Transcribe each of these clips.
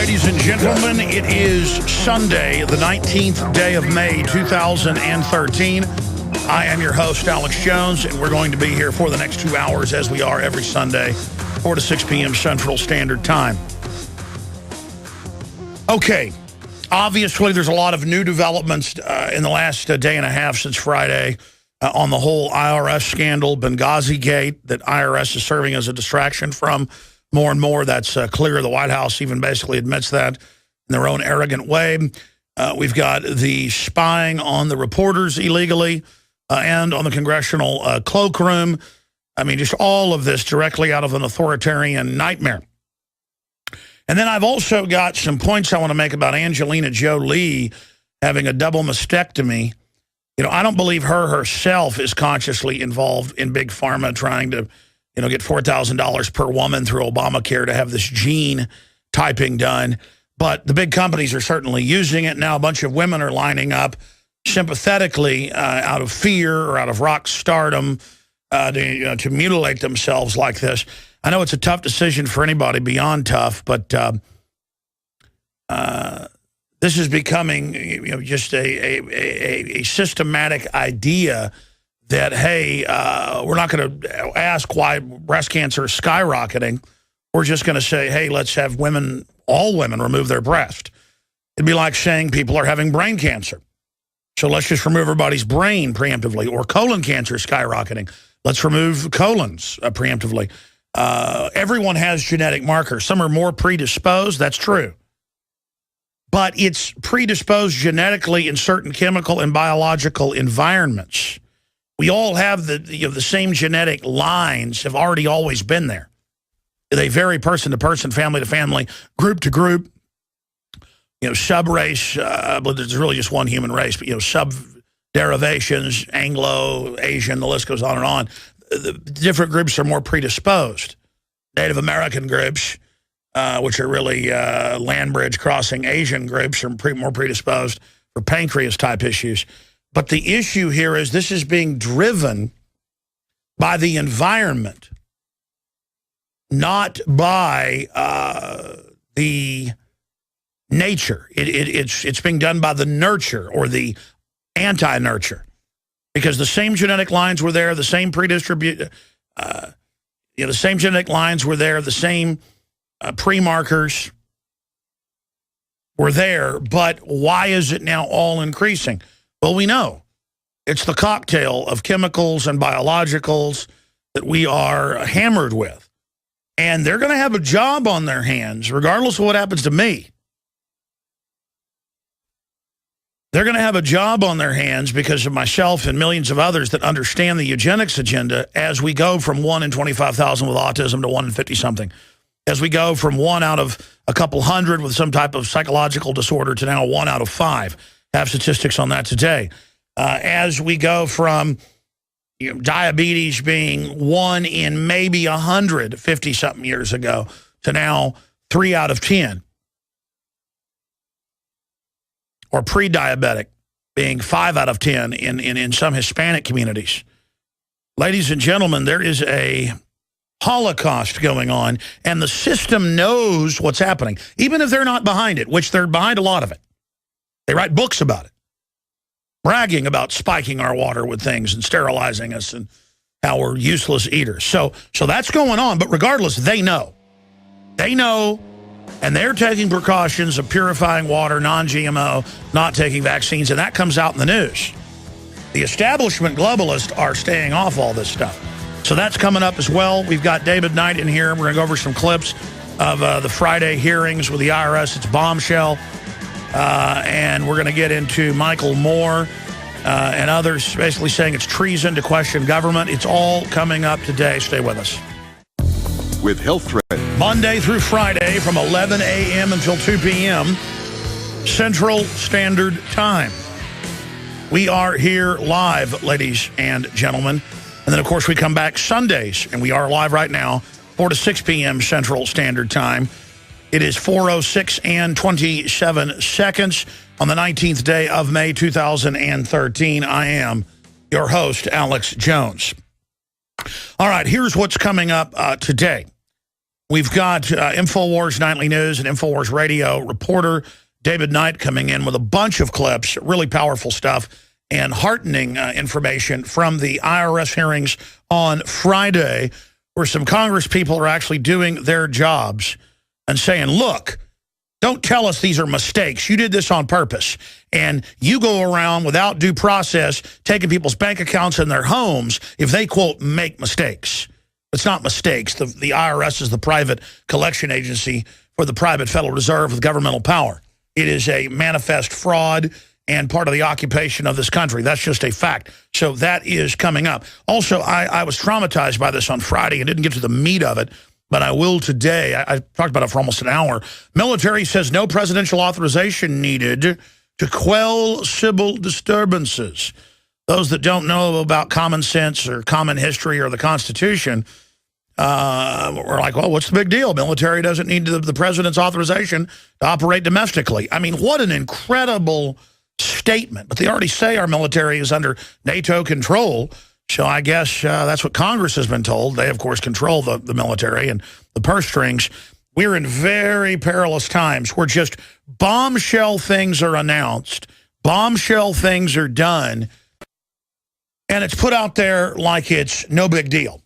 Ladies and gentlemen, it is Sunday, the 19th day of May, 2013. I am your host, Alex Jones, and we're going to be here for the next 2 hours, as we are every Sunday, 4 to 6 p.m. Central Standard Time. Okay, obviously there's a lot of new developments in the last day and a half since Friday on the whole IRS scandal, Benghazi Gate, that IRS is serving as a distraction from. More and more, that's clear. The White House even basically admits that in their own arrogant way. We've got the spying on the reporters illegally and on the congressional cloakroom. I mean, just all of this directly out of an authoritarian nightmare. And then I've also got some points I want to make about Angelina Jolie having a double mastectomy. You know, I don't believe her herself is consciously involved in Big Pharma trying to, you know, get $4,000 per woman through Obamacare to have this gene typing done. But the big companies are certainly using it. Now a bunch of women are lining up sympathetically out of fear or out of rock stardom to mutilate themselves like this. I know it's a tough decision for anybody, beyond tough, but this is becoming, you know, just a systematic idea that, hey, we're not going to ask why breast cancer is skyrocketing. We're just going to say, hey, let's have women, all women, remove their breast. It'd be like saying people are having brain cancer. So let's just remove everybody's brain preemptively. Or colon cancer is skyrocketing. Let's remove colons preemptively. Everyone has genetic markers. Some are more predisposed. That's true. But it's predisposed genetically in certain chemical and biological environments. We all have the same genetic lines, have already always been there. They vary person to person, family to family, group to group, you know, sub-race, but there's really just one human race, but, you know, sub-derivations, Anglo, Asian, the list goes on and on. The different groups are more predisposed. Native American groups, which are really land bridge crossing Asian groups, are more predisposed for pancreas-type issues. But the issue here is this is being driven by the environment, not by the nature. It's being done by the nurture or the anti-nurture, because the same genetic lines were there, the same the same genetic lines were there, the same pre-markers were there. But why is it now all increasing? Well, we know it's the cocktail of chemicals and biologicals that we are hammered with. And they're going to have a job on their hands, regardless of what happens to me. They're going to have a job on their hands because of myself and millions of others that understand the eugenics agenda as we go from 1 in 25,000 with autism to 1 in 50-something. As we go from 1 out of a couple hundred with some type of psychological disorder to now 1 out of 5. Have statistics on that today. As we go from, you know, diabetes being 1 in maybe 100 50-something years ago to now 3 out of 10. Or pre-diabetic being 5 out of 10 in some Hispanic communities. Ladies and gentlemen, there is a Holocaust going on, and the system knows what's happening, even if they're not behind it, which they're behind a lot of it. They write books about it, bragging about spiking our water with things and sterilizing us and how we're useless eaters. So that's going on, but regardless, they know. They know, and they're taking precautions of purifying water, non-GMO, not taking vaccines, and that comes out in the news. The establishment globalists are staying off all this stuff. So that's coming up as well. We've got David Knight in here. We're going to go over some clips of the Friday hearings with the IRS. It's bombshell. And we're going to get into Michael Moore and others basically saying it's treason to question government. It's all coming up today. Stay with us. With health threat. Monday through Friday from 11 a.m. until 2 p.m. Central Standard Time. We are here live, ladies and gentlemen. And then, of course, we come back Sundays, and we are live right now, 4 to 6 p.m. Central Standard Time. It is 4:06 and 27 seconds on the 19th day of May 2013. I am your host, Alex Jones. All right, here's what's coming up today. We've got InfoWars Nightly News and InfoWars Radio reporter David Knight coming in with a bunch of clips, really powerful stuff, and heartening information from the IRS hearings on Friday, where some Congress people are actually doing their jobs and saying, look, don't tell us these are mistakes. You did this on purpose. And you go around without due process taking people's bank accounts and their homes if they, quote, make mistakes. It's not mistakes. The IRS is the private collection agency for the private Federal Reserve with governmental power. It is a manifest fraud and part of the occupation of this country. That's just a fact. So that is coming up. Also, I was traumatized by this on Friday and didn't get to the meat of it, but I will today. I talked about it for almost an hour. Military says no presidential authorization needed to quell civil disturbances. Those that don't know about common sense or common history or the Constitution we're like, well, what's the big deal? Military doesn't need the president's authorization to operate domestically. I mean, what an incredible statement. But they already say our military is under NATO control. So I guess that's what Congress has been told. They, of course, control the military and the purse strings. We're in very perilous times where just bombshell things are announced, bombshell things are done, and it's put out there like it's no big deal.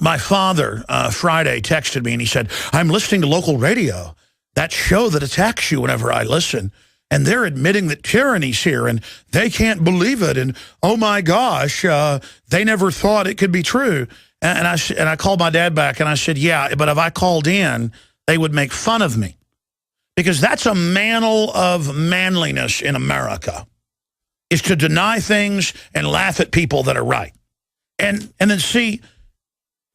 My father Friday texted me and he said, I'm listening to local radio, that show that attacks you whenever I listen, and they're admitting that tyranny's here and they can't believe it, and oh my gosh, they never thought it could be true. And I called my dad back and I said, yeah, but if I called in, they would make fun of me, because that's a mantle of manliness in America, is to deny things and laugh at people that are right. And then see,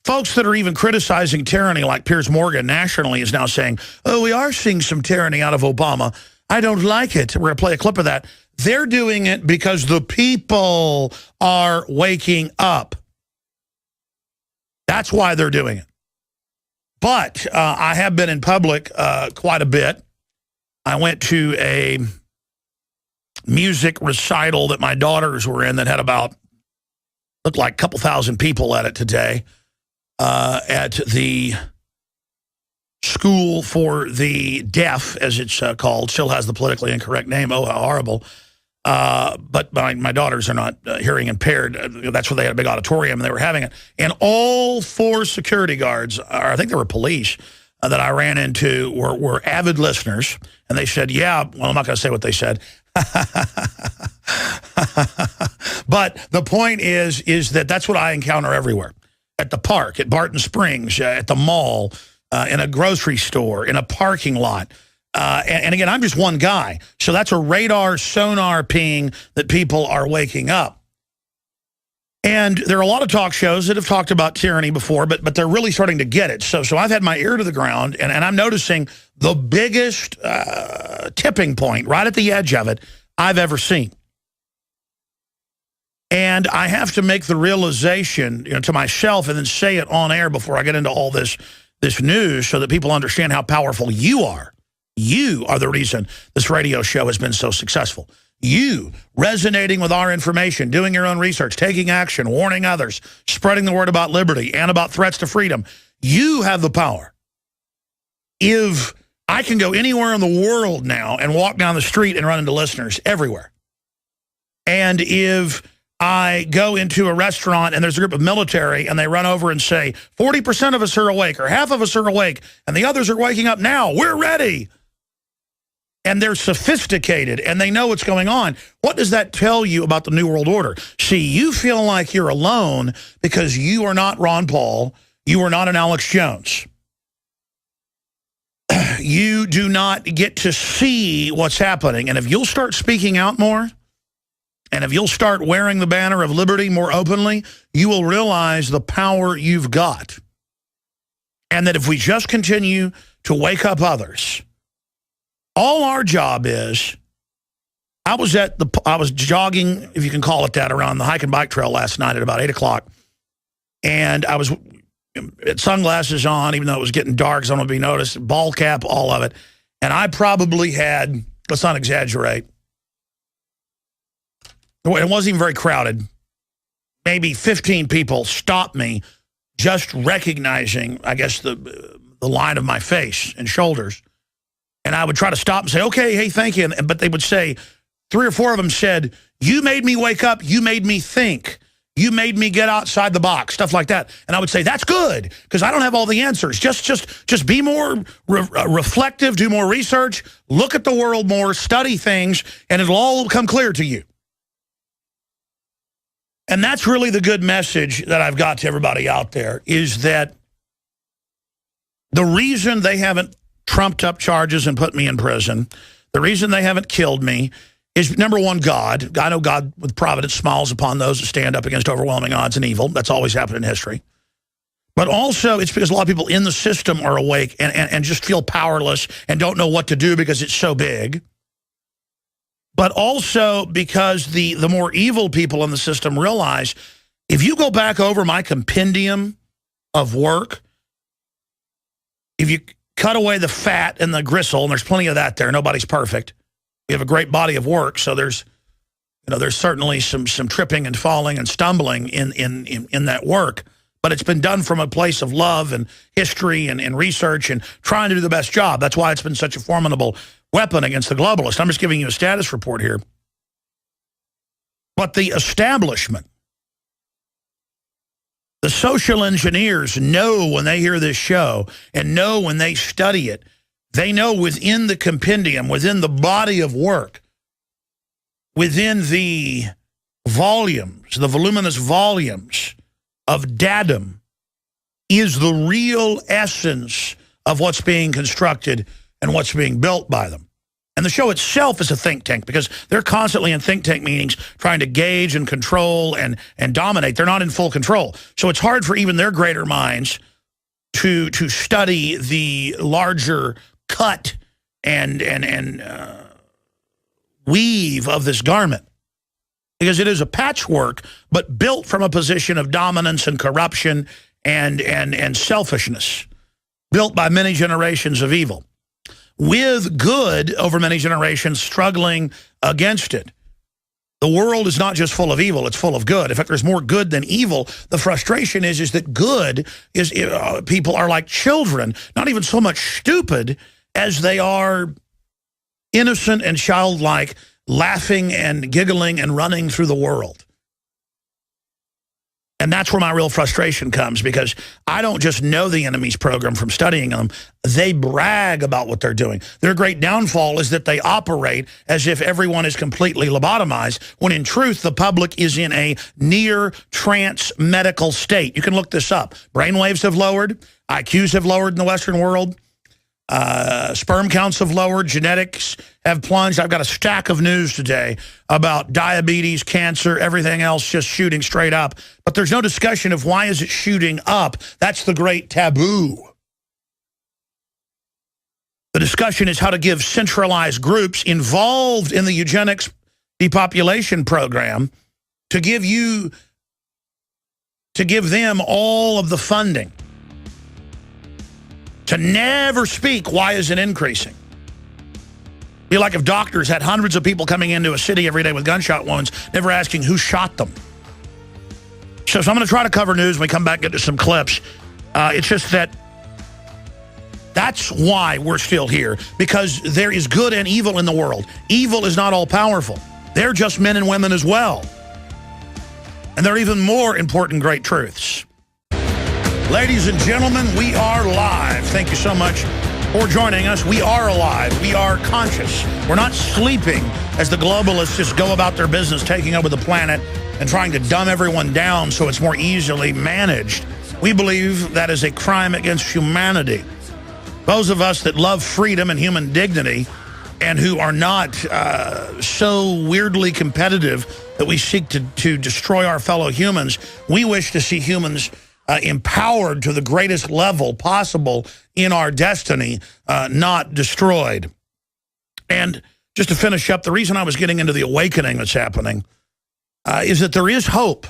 folks that are even criticizing tyranny, like Piers Morgan nationally is now saying, oh, we are seeing some tyranny out of Obama. I don't like it. We're going to play a clip of that. They're doing it because the people are waking up. That's why they're doing it. But I have been in public quite a bit. I went to a music recital that my daughters were in that had looked like a couple thousand people at it today. At the School for the Deaf, as it's called. Still has the politically incorrect name. Oh, how horrible. But my daughters are not hearing impaired. That's where they had a big auditorium and they were having it. And all 4 security guards, or I think they were police, that I ran into were avid listeners. And they said, yeah, well, I'm not going to say what they said. But the point is that that's what I encounter everywhere. At the park, at Barton Springs, at the mall, in a grocery store, in a parking lot. And again, I'm just one guy. So that's a radar sonar ping that people are waking up. And there are a lot of talk shows that have talked about tyranny before, but they're really starting to get it. So I've had my ear to the ground, and I'm noticing the biggest tipping point right at the edge of it I've ever seen. And I have to make the realization, to myself and then say it on air before I get into all this news so that people understand how powerful you are. You are the reason this radio show has been so successful. You resonating with our information, doing your own research, taking action, warning others, spreading the word about liberty and about threats to freedom. You have the power. If I can go anywhere in the world now and walk down the street and run into listeners everywhere. And if I go into a restaurant and there's a group of military and they run over and say, 40% of us are awake or half of us are awake and the others are waking up now, we're ready. And they're sophisticated and they know what's going on. What does that tell you about the New World Order? See, you feel like you're alone because you are not Ron Paul. You are not an Alex Jones. You do not get to see what's happening. And if you'll start speaking out more, and if you'll start wearing the banner of liberty more openly, you will realize the power you've got. And that if we just continue to wake up others, all our job is, I was jogging, if you can call it that, around the hike and bike trail last night at about 8 o'clock. And I was had sunglasses on, even though it was getting dark, so I don't want to be noticed, ball cap, all of it. And I probably had, let's not exaggerate, it wasn't even very crowded. Maybe 15 people stopped me just recognizing, I guess, the line of my face and shoulders. And I would try to stop and say, okay, hey, thank you. But they would say, 3 or 4 of them said, you made me wake up. You made me think. You made me get outside the box, stuff like that. And I would say, that's good, because I don't have all the answers. Just be more reflective, do more research, look at the world more, study things, and it'll all come clear to you. And that's really the good message that I've got to everybody out there, is that the reason they haven't trumped up charges and put me in prison, the reason they haven't killed me, is, number one, God. I know God with providence smiles upon those that stand up against overwhelming odds and evil. That's always happened in history. But also, it's because a lot of people in the system are awake and just feel powerless and don't know what to do because it's so big. But also because the more evil people in the system realize, if you go back over my compendium of work, if you cut away the fat and the gristle, and there's plenty of that there, nobody's perfect. We have a great body of work, so there's certainly some tripping and falling and stumbling in that work, but it's been done from a place of love and history and research and trying to do the best job. That's why it's been such a formidable weapon against the globalists. I'm just giving you a status report here. But the establishment, the social engineers, know when they hear this show and know when they study it. They know within the compendium, within the body of work, within the volumes, the voluminous volumes of datum, is the real essence of what's being constructed and what's being built by them. And the show itself is a think tank, because they're constantly in think tank meetings trying to gauge and control and dominate. They're not in full control. So it's hard for even their greater minds to study the larger cut and weave of this garment, because it is a patchwork, but built from a position of dominance and corruption and selfishness, built by many generations of evil, with good over many generations struggling against it. The world is not just full of evil, it's full of good. In fact, there's more good than evil. The frustration is that good is people are like children, not even so much stupid as they are innocent and childlike, laughing and giggling and running through the world. And that's where my real frustration comes, because I don't just know the enemy's program from studying them. They brag about what they're doing. Their great downfall is that they operate as if everyone is completely lobotomized, when in truth, the public is in a near trance medical state. You can look this up. Brainwaves have lowered. IQs have lowered in the Western world. Sperm counts have lowered. Genetics have plunged. I've got a stack of news today about diabetes, cancer, everything else just shooting straight up. But there's no discussion of why is it shooting up. That's the great taboo. The discussion is how to give centralized groups involved in the eugenics depopulation program to give them all of the funding. To never speak, why is it increasing? Be like if doctors had hundreds of people coming into a city every day with gunshot wounds, never asking who shot them. So I'm going to try to cover news when we come back into some clips. It's just that that's why we're still here, because there is good and evil in the world. Evil is not all powerful. They're just men and women as well. And there are even more important great truths. Ladies and gentlemen, we are live. Thank you so much for joining us. We are alive. We are conscious. We're not sleeping as the globalists just go about their business taking over the planet and trying to dumb everyone down so it's more easily managed. We believe that is a crime against humanity. Those of us that love freedom and human dignity and who are not so weirdly competitive that we seek to destroy our fellow humans, we wish to see humans empowered to the greatest level possible in our destiny, not destroyed. And just to finish up, the reason I was getting into the awakening that's happening is that there is hope.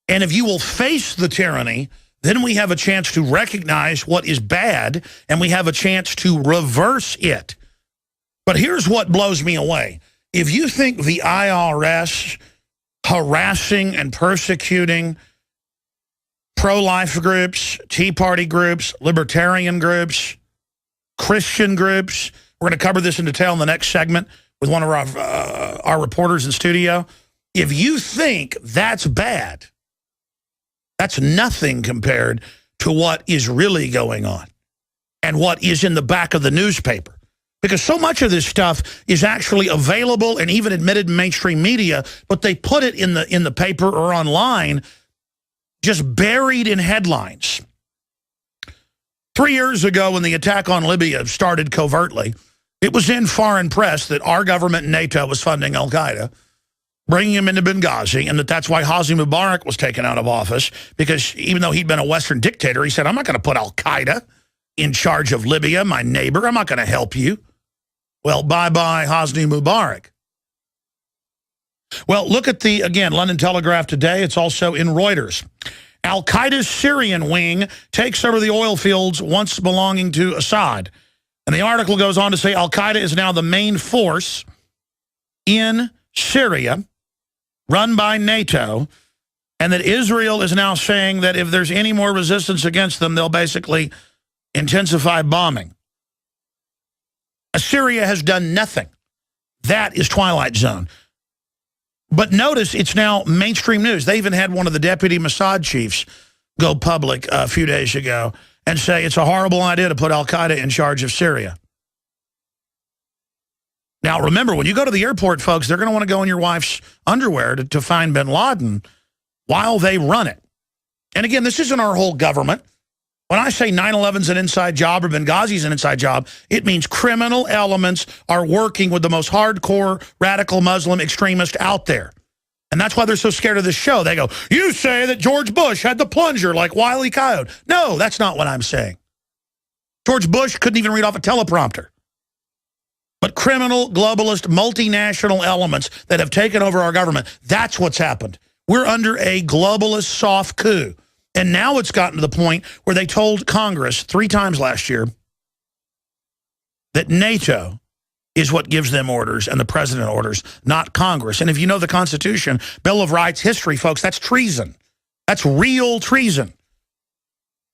And if you will face the tyranny, then we have a chance to recognize what is bad, and we have a chance to reverse it. But here's what blows me away. If you think the IRS harassing and persecuting pro-life groups, Tea Party groups, libertarian groups, Christian groups. We're going to cover this in detail in the next segment with one of our reporters in studio. If you think that's bad, that's nothing compared to what is really going on and what is in the back of the newspaper. Because so much of this stuff is actually available and even admitted in mainstream media, but they put it in the paper or online just buried in headlines. 3 years ago when the attack on Libya started covertly, it was in foreign press that our government and NATO was funding al-Qaeda, bringing him into Benghazi, and that's why Hosni Mubarak was taken out of office, because even though he'd been a Western dictator, he said, I'm not going to put al-Qaeda in charge of Libya, my neighbor. I'm not going to help you. Well, bye-bye Hosni Mubarak. Well, look at the, again, London Telegraph today. It's also in Reuters. Al-Qaeda's Syrian wing takes over the oil fields once belonging to Assad. And the article goes on to say Al-Qaeda is now the main force in Syria, run by NATO, and that Israel is now saying that if there's any more resistance against them, they'll basically intensify bombing. Syria has done nothing. That is Twilight Zone. But notice it's now mainstream news. They even had one of the deputy Mossad chiefs go public a few days ago and say it's a horrible idea to put al-Qaeda in charge of Syria. Now, remember, when you go to the airport, folks, they're going to want to go in your wife's underwear to find bin Laden while they run it. And again, this isn't our whole government. When I say 9/11's an inside job or Benghazi's an inside job, it means criminal elements are working with the most hardcore, radical Muslim extremists out there. And that's why they're so scared of this show. They go, you say that George Bush had the plunger like Wile E. Coyote. No, that's not what I'm saying. George Bush couldn't even read off a teleprompter. But criminal, globalist, multinational elements that have taken over our government, that's what's happened. We're under a globalist soft coup. And now it's gotten to the point where they told Congress 3 times last year that NATO is what gives them orders and the president orders, not Congress. And if you know the Constitution, Bill of Rights history, folks, that's treason. That's real treason.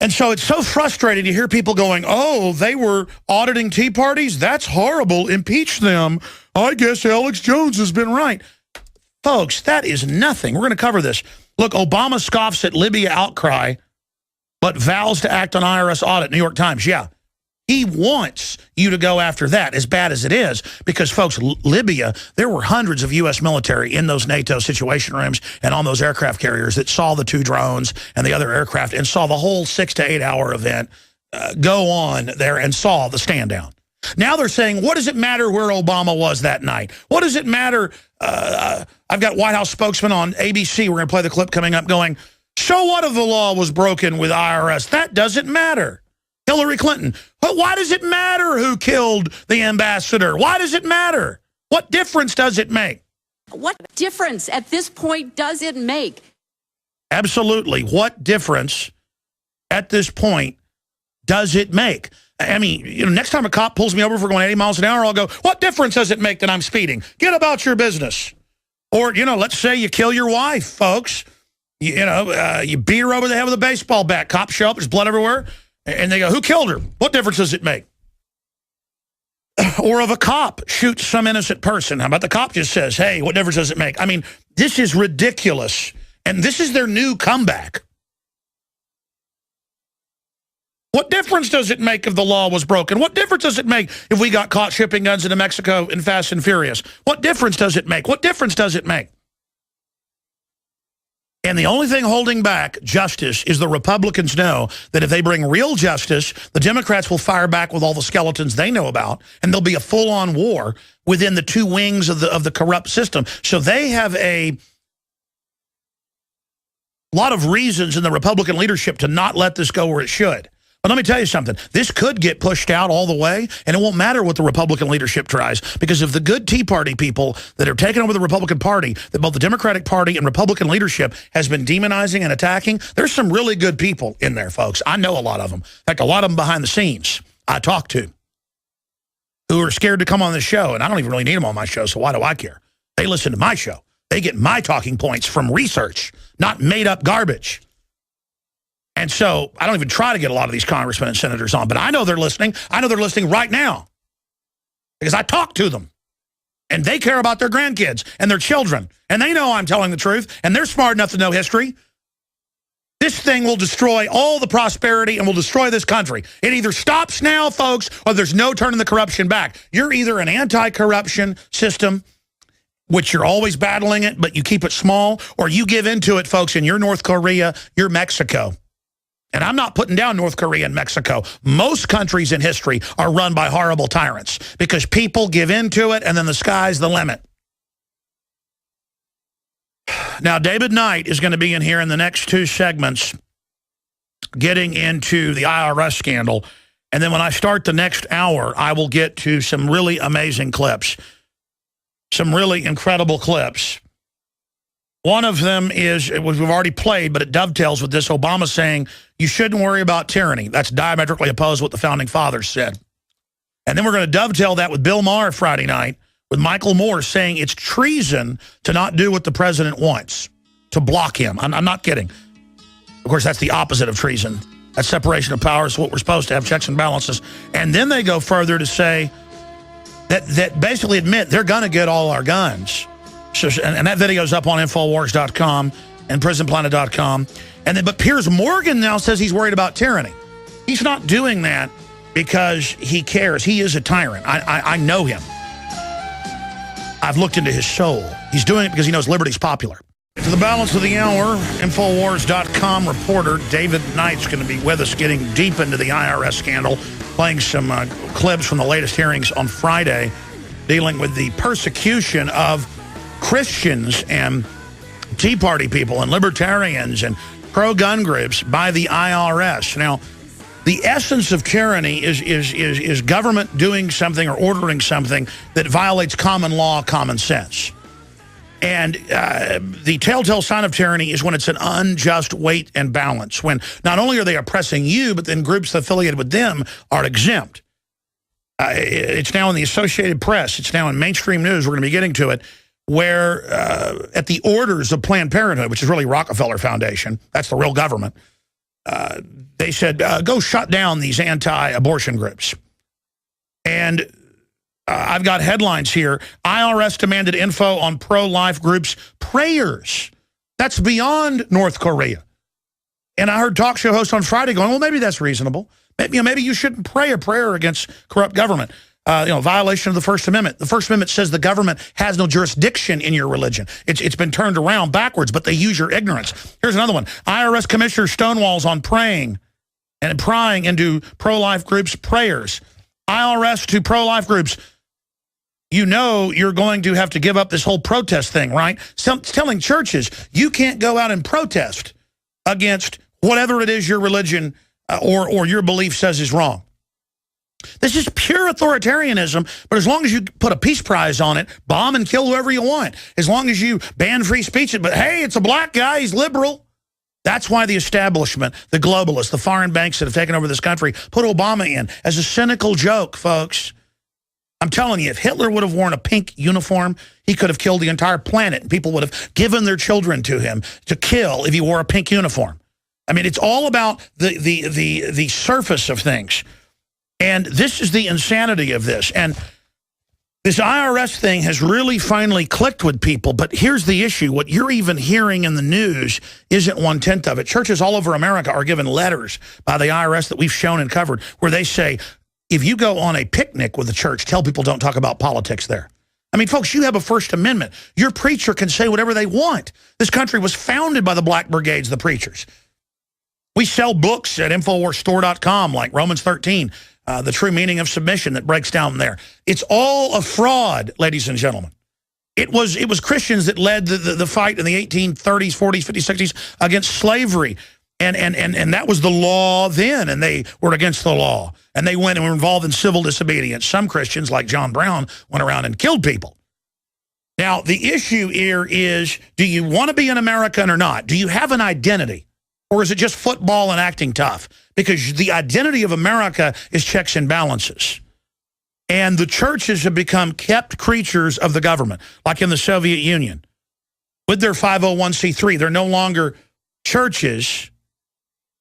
And so it's so frustrating to hear people going, oh, they were auditing Tea Parties? That's horrible. Impeach them. I guess Alex Jones has been right. Folks, that is nothing. We're going to cover this. Look, Obama scoffs at Libya outcry, but vows to act on IRS audit. New York Times, yeah. He wants you to go after that, as bad as it is, because, folks, Libya, there were hundreds of U.S. military in those NATO situation rooms and on those aircraft carriers that saw the 2 drones and the other aircraft and saw the whole 6 to 8 hour event go on there and saw the stand down. Now they're saying, what does it matter where Obama was that night? What does it matter? I've got White House spokesman on ABC. We're going to play the clip coming up going, so what if the law was broken with IRS? That doesn't matter. Hillary Clinton, but why does it matter who killed the ambassador? Why does it matter? What difference does it make? What difference at this point does it make? Absolutely. What difference at this point does it make? I mean, you know, next time a cop pulls me over for going 80 miles an hour, I'll go, what difference does it make that I'm speeding? Get about your business. Or, you know, let's say you kill your wife, folks. You beat her over the head with a baseball bat. Cops show up, there's blood everywhere. And they go, who killed her? What difference does it make? Or if a cop shoots some innocent person, how about the cop just says, hey, what difference does it make? I mean, this is ridiculous. And this is their new comeback. What difference does it make if the law was broken? What difference does it make if we got caught shipping guns into Mexico in Fast and Furious? What difference does it make? What difference does it make? And the only thing holding back justice is the Republicans know that if they bring real justice, the Democrats will fire back with all the skeletons they know about, and there'll be a full-on war within the 2 wings of the corrupt system. So they have a lot of reasons in the Republican leadership to not let this go where it should. But let me tell you something. This could get pushed out all the way, and it won't matter what the Republican leadership tries, because if the good Tea Party people that are taking over the Republican Party, that both the Democratic Party and Republican leadership has been demonizing and attacking, there's some really good people in there, folks. I know a lot of them. In fact, a lot of them behind the scenes I talk to who are scared to come on this show, and I don't even really need them on my show, so why do I care? They listen to my show. They get my talking points from research, not made-up garbage. And so I don't even try to get a lot of these congressmen and senators on, but I know they're listening. I know they're listening right now because I talk to them. And they care about their grandkids and their children. And they know I'm telling the truth. And they're smart enough to know history. This thing will destroy all the prosperity and will destroy this country. It either stops now, folks, or there's no turning the corruption back. You're either an anti-corruption system, which you're always battling it, but you keep it small, or you give into it, folks, and you're North Korea, you're Mexico. And I'm not putting down North Korea and Mexico. Most countries in history are run by horrible tyrants because people give into it and then the sky's the limit. Now, David Knight is going to be in here in the next 2 segments getting into the IRS scandal. And then when I start the next hour, I will get to some really amazing clips, some really incredible clips. One of them is, we've already played, but it dovetails with this. Obama saying, you shouldn't worry about tyranny. That's diametrically opposed to what the Founding Fathers said. And then we're going to dovetail that with Bill Maher Friday night, with Michael Moore saying it's treason to not do what the president wants, to block him. I'm not kidding. Of course, that's the opposite of treason. That's separation of powers, what we're supposed to have, checks and balances. And then they go further to say that basically admit they're going to get all our guns. So, and that video's up on Infowars.com and Prisonplanet.com. And then, but Piers Morgan now says he's worried about tyranny. He's not doing that because he cares. He is a tyrant. I know him. I've looked into his soul. He's doing it because he knows liberty's popular. To the balance of the hour, Infowars.com reporter David Knight's going to be with us, getting deep into the IRS scandal, playing some clips from the latest hearings on Friday, dealing with the persecution of Christians and Tea Party people and libertarians and pro-gun groups by the IRS. Now, the essence of tyranny is government doing something or ordering something that violates common law, common sense. And the telltale sign of tyranny is when it's an unjust weight and balance, when not only are they oppressing you, but then groups affiliated with them are exempt. It's now in the Associated Press. It's now in mainstream news. We're going to be getting to it, where at the orders of Planned Parenthood, which is really Rockefeller Foundation, that's the real government, they said, go shut down these anti-abortion groups. And I've got headlines here. IRS demanded info on pro-life groups' prayers. That's beyond North Korea. And I heard talk show hosts on Friday going, well, maybe that's reasonable. Maybe you shouldn't pray a prayer against corrupt government. Violation of the First Amendment. The First Amendment says the government has no jurisdiction in your religion. It's been turned around backwards, but they use your ignorance. Here's another one. IRS Commissioner stonewalls on praying and prying into pro-life groups' prayers. IRS to pro-life groups. You know you're going to have to give up this whole protest thing, right? Telling churches you can't go out and protest against whatever it is your religion or your belief says is wrong. This is pure authoritarianism, but as long as you put a peace prize on it, bomb and kill whoever you want, as long as you ban free speech, but hey, it's a black guy, he's liberal. That's why the establishment, the globalists, the foreign banks that have taken over this country put Obama in as a cynical joke, folks. I'm telling you, if Hitler would have worn a pink uniform, he could have killed the entire planet, and people would have given their children to him to kill if he wore a pink uniform. I mean, it's all about the surface of things. And this is the insanity of this. And this IRS thing has really finally clicked with people. But here's the issue. What you're even hearing in the news isn't 1/10 of it. Churches all over America are given letters by the IRS that we've shown and covered where they say, if you go on a picnic with the church, tell people don't talk about politics there. I mean, folks, you have a First Amendment. Your preacher can say whatever they want. This country was founded by the Black Brigades, the preachers. We sell books at InfoWarsStore.com like Romans 13. The true meaning of submission that breaks down there. It's all a fraud, ladies and gentlemen. It was Christians that led the fight in the 1830s, 40s, 50s, 60s against slavery. And that was the law then, and they were against the law. And they went and were involved in civil disobedience. Some Christians, like John Brown, went around and killed people. Now, the issue here is, do you want to be an American or not? Do you have an identity? Or is it just football and acting tough? Because the identity of America is checks and balances. And the churches have become kept creatures of the government, like in the Soviet Union. With their 501c3, they're no longer churches.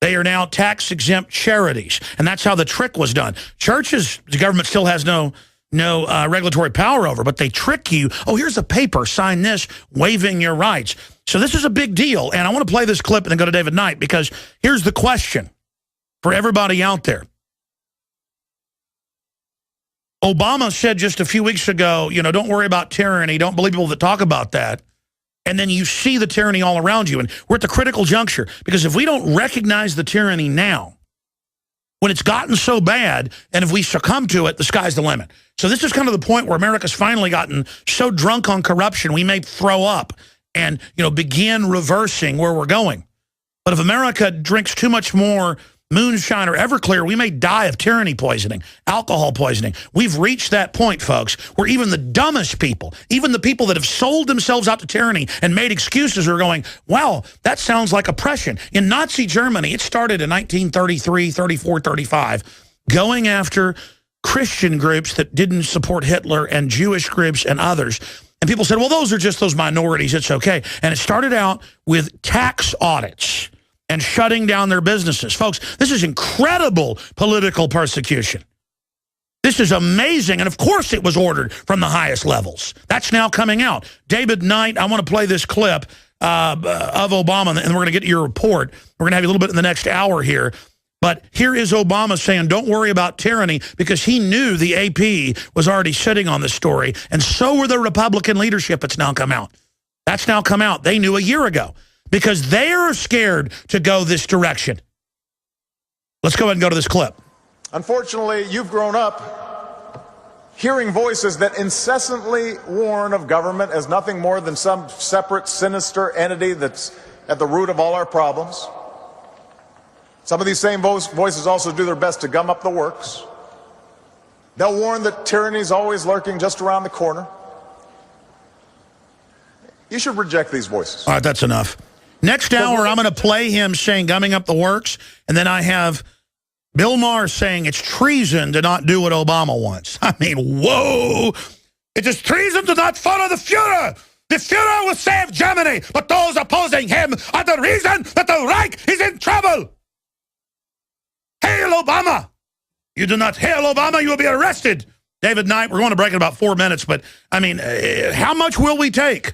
They are now tax-exempt charities, and that's how the trick was done. Churches, the government still has no regulatory power over, but they trick you. Oh, here's a paper, sign this, waiving your rights. So this is a big deal, and I want to play this clip and then go to David Knight, because here's the question for everybody out there. Obama said just a few weeks ago, you know, don't worry about tyranny, don't believe people that talk about that. And then you see the tyranny all around you. And we're at the critical juncture, because if we don't recognize the tyranny now, when it's gotten so bad, and if we succumb to it, the sky's the limit. So this is kind of the point where America's finally gotten so drunk on corruption, we may throw up and, you know, begin reversing where we're going. But if America drinks too much more moonshine or Everclear, we may die of tyranny poisoning, alcohol poisoning. We've reached that point, folks, where even the dumbest people, even the people that have sold themselves out to tyranny and made excuses, are going, wow, that sounds like oppression. In Nazi Germany, it started in 1933, 34, 35, going after Christian groups that didn't support Hitler and Jewish groups and others. And people said, well, those are just those minorities, it's okay. And it started out with tax audits and shutting down their businesses. Folks, this is incredible political persecution. This is amazing, and of course it was ordered from the highest levels. That's now coming out. David Knight, I want to play this clip of Obama, and we're going to get to your report. We're going to have you a little bit in the next hour here. But here is Obama saying, don't worry about tyranny, because he knew the AP was already sitting on this story, and so were the Republican leadership. It's now come out. That's now come out. They knew a year ago, because they are scared to go this direction. Let's go ahead and go to this clip. Unfortunately, you've grown up hearing voices that incessantly warn of government as nothing more than some separate, sinister entity that's at the root of all our problems. Some of these same voices also do their best to gum up the works. They'll warn that tyranny is always lurking just around the corner. You should reject these voices. All right, that's enough. Next hour, I'm going to play him saying gumming up the works, and then I have Bill Maher saying it's treason to not do what Obama wants. I mean, whoa! It is treason to not follow the Fuhrer! The Fuhrer will save Germany, but those opposing him are the reason that the Reich is in trouble! Hail Obama! You do not hail Obama, you will be arrested! David Knight, we're going to break in about 4 minutes, but, I mean, how much will we take?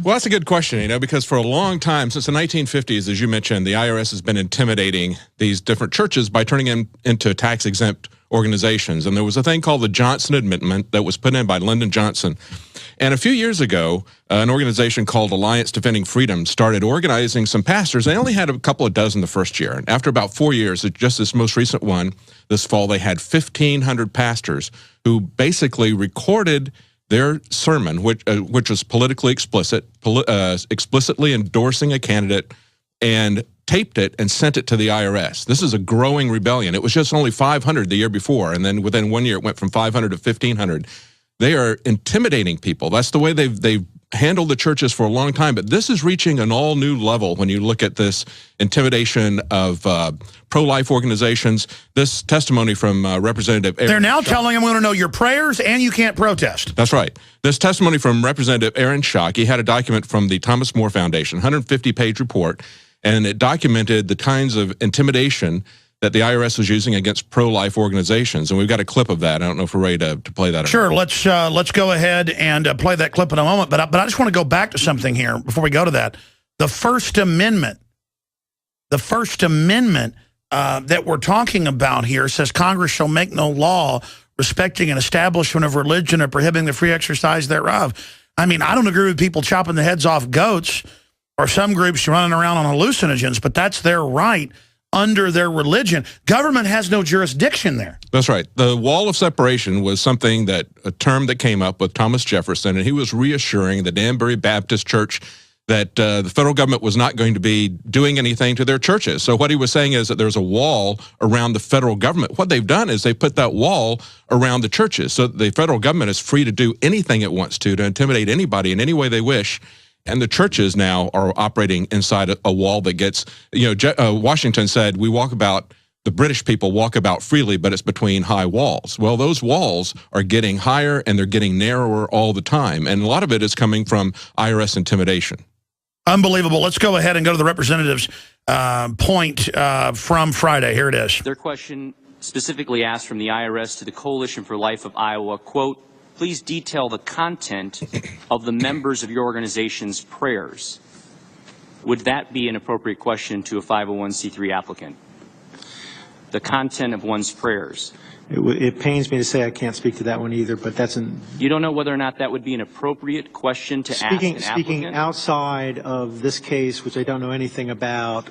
Well, that's a good question, you know, because for a long time, since the 1950s, as you mentioned, the IRS has been intimidating these different churches by turning them into tax-exempt organizations. And there was a thing called the Johnson Amendment that was put in by Lyndon Johnson. And a few years ago, an organization called Alliance Defending Freedom started organizing some pastors. They only had a couple of dozen the first year. And after about 4 years, just this most recent one, this fall, they had 1,500 pastors who basically recorded their sermon, which was politically explicit, explicitly endorsing a candidate, and taped it and sent it to the IRS. This is a growing rebellion. It was just only 500 the year before, and then within 1 year it went from 500 to 1,500. They are intimidating people. That's the way they've handled the churches for a long time, but this is reaching an all-new level when you look at this intimidation of pro-life organizations. This testimony from Representative Aaron They're now telling him we want to know your prayers and you can't protest. That's right. This testimony from Representative Aaron Schock, he had a document from the Thomas More Foundation, 150-page report, and it documented the kinds of intimidation that the IRS was using against pro-life organizations. And we've got a clip of that. I don't know if we're ready to play that. Sure, let's go ahead and play that clip in a moment. But I just want to go back to something here before we go to that. The First Amendment. The First Amendment that we're talking about here says Congress shall make no law respecting an establishment of religion or prohibiting the free exercise thereof. I mean, I don't agree with people chopping the heads off goats or some groups running around on hallucinogens, but that's their right under their religion. Government has no jurisdiction there. That's right. The wall of separation was something that, a term that came up with Thomas Jefferson, and he was reassuring the Danbury Baptist Church that the federal government was not going to be doing anything to their churches. So what he was saying is that there's a wall around the federal government. What they've done is they put that wall around the churches so that the federal government is free to do anything it wants to intimidate anybody in any way they wish. And the churches now are operating inside a wall that gets, you know, Washington said, the British people walk about freely, but it's between high walls. Well, those walls are getting higher and they're getting narrower all the time. And a lot of it is coming from IRS intimidation. Unbelievable. Let's go ahead and go to the representative's point from Friday. Here it is. Their question specifically asked from the IRS to the Coalition for Life of Iowa, quote, please detail the content of the members of your organization's prayers. Would that be an appropriate question to a 501c3 applicant? The content of one's prayers. It pains me to say I can't speak to that one either, but that's an... You don't know whether or not that would be an appropriate question to ask an applicant? Speaking outside of this case, which I don't know anything about,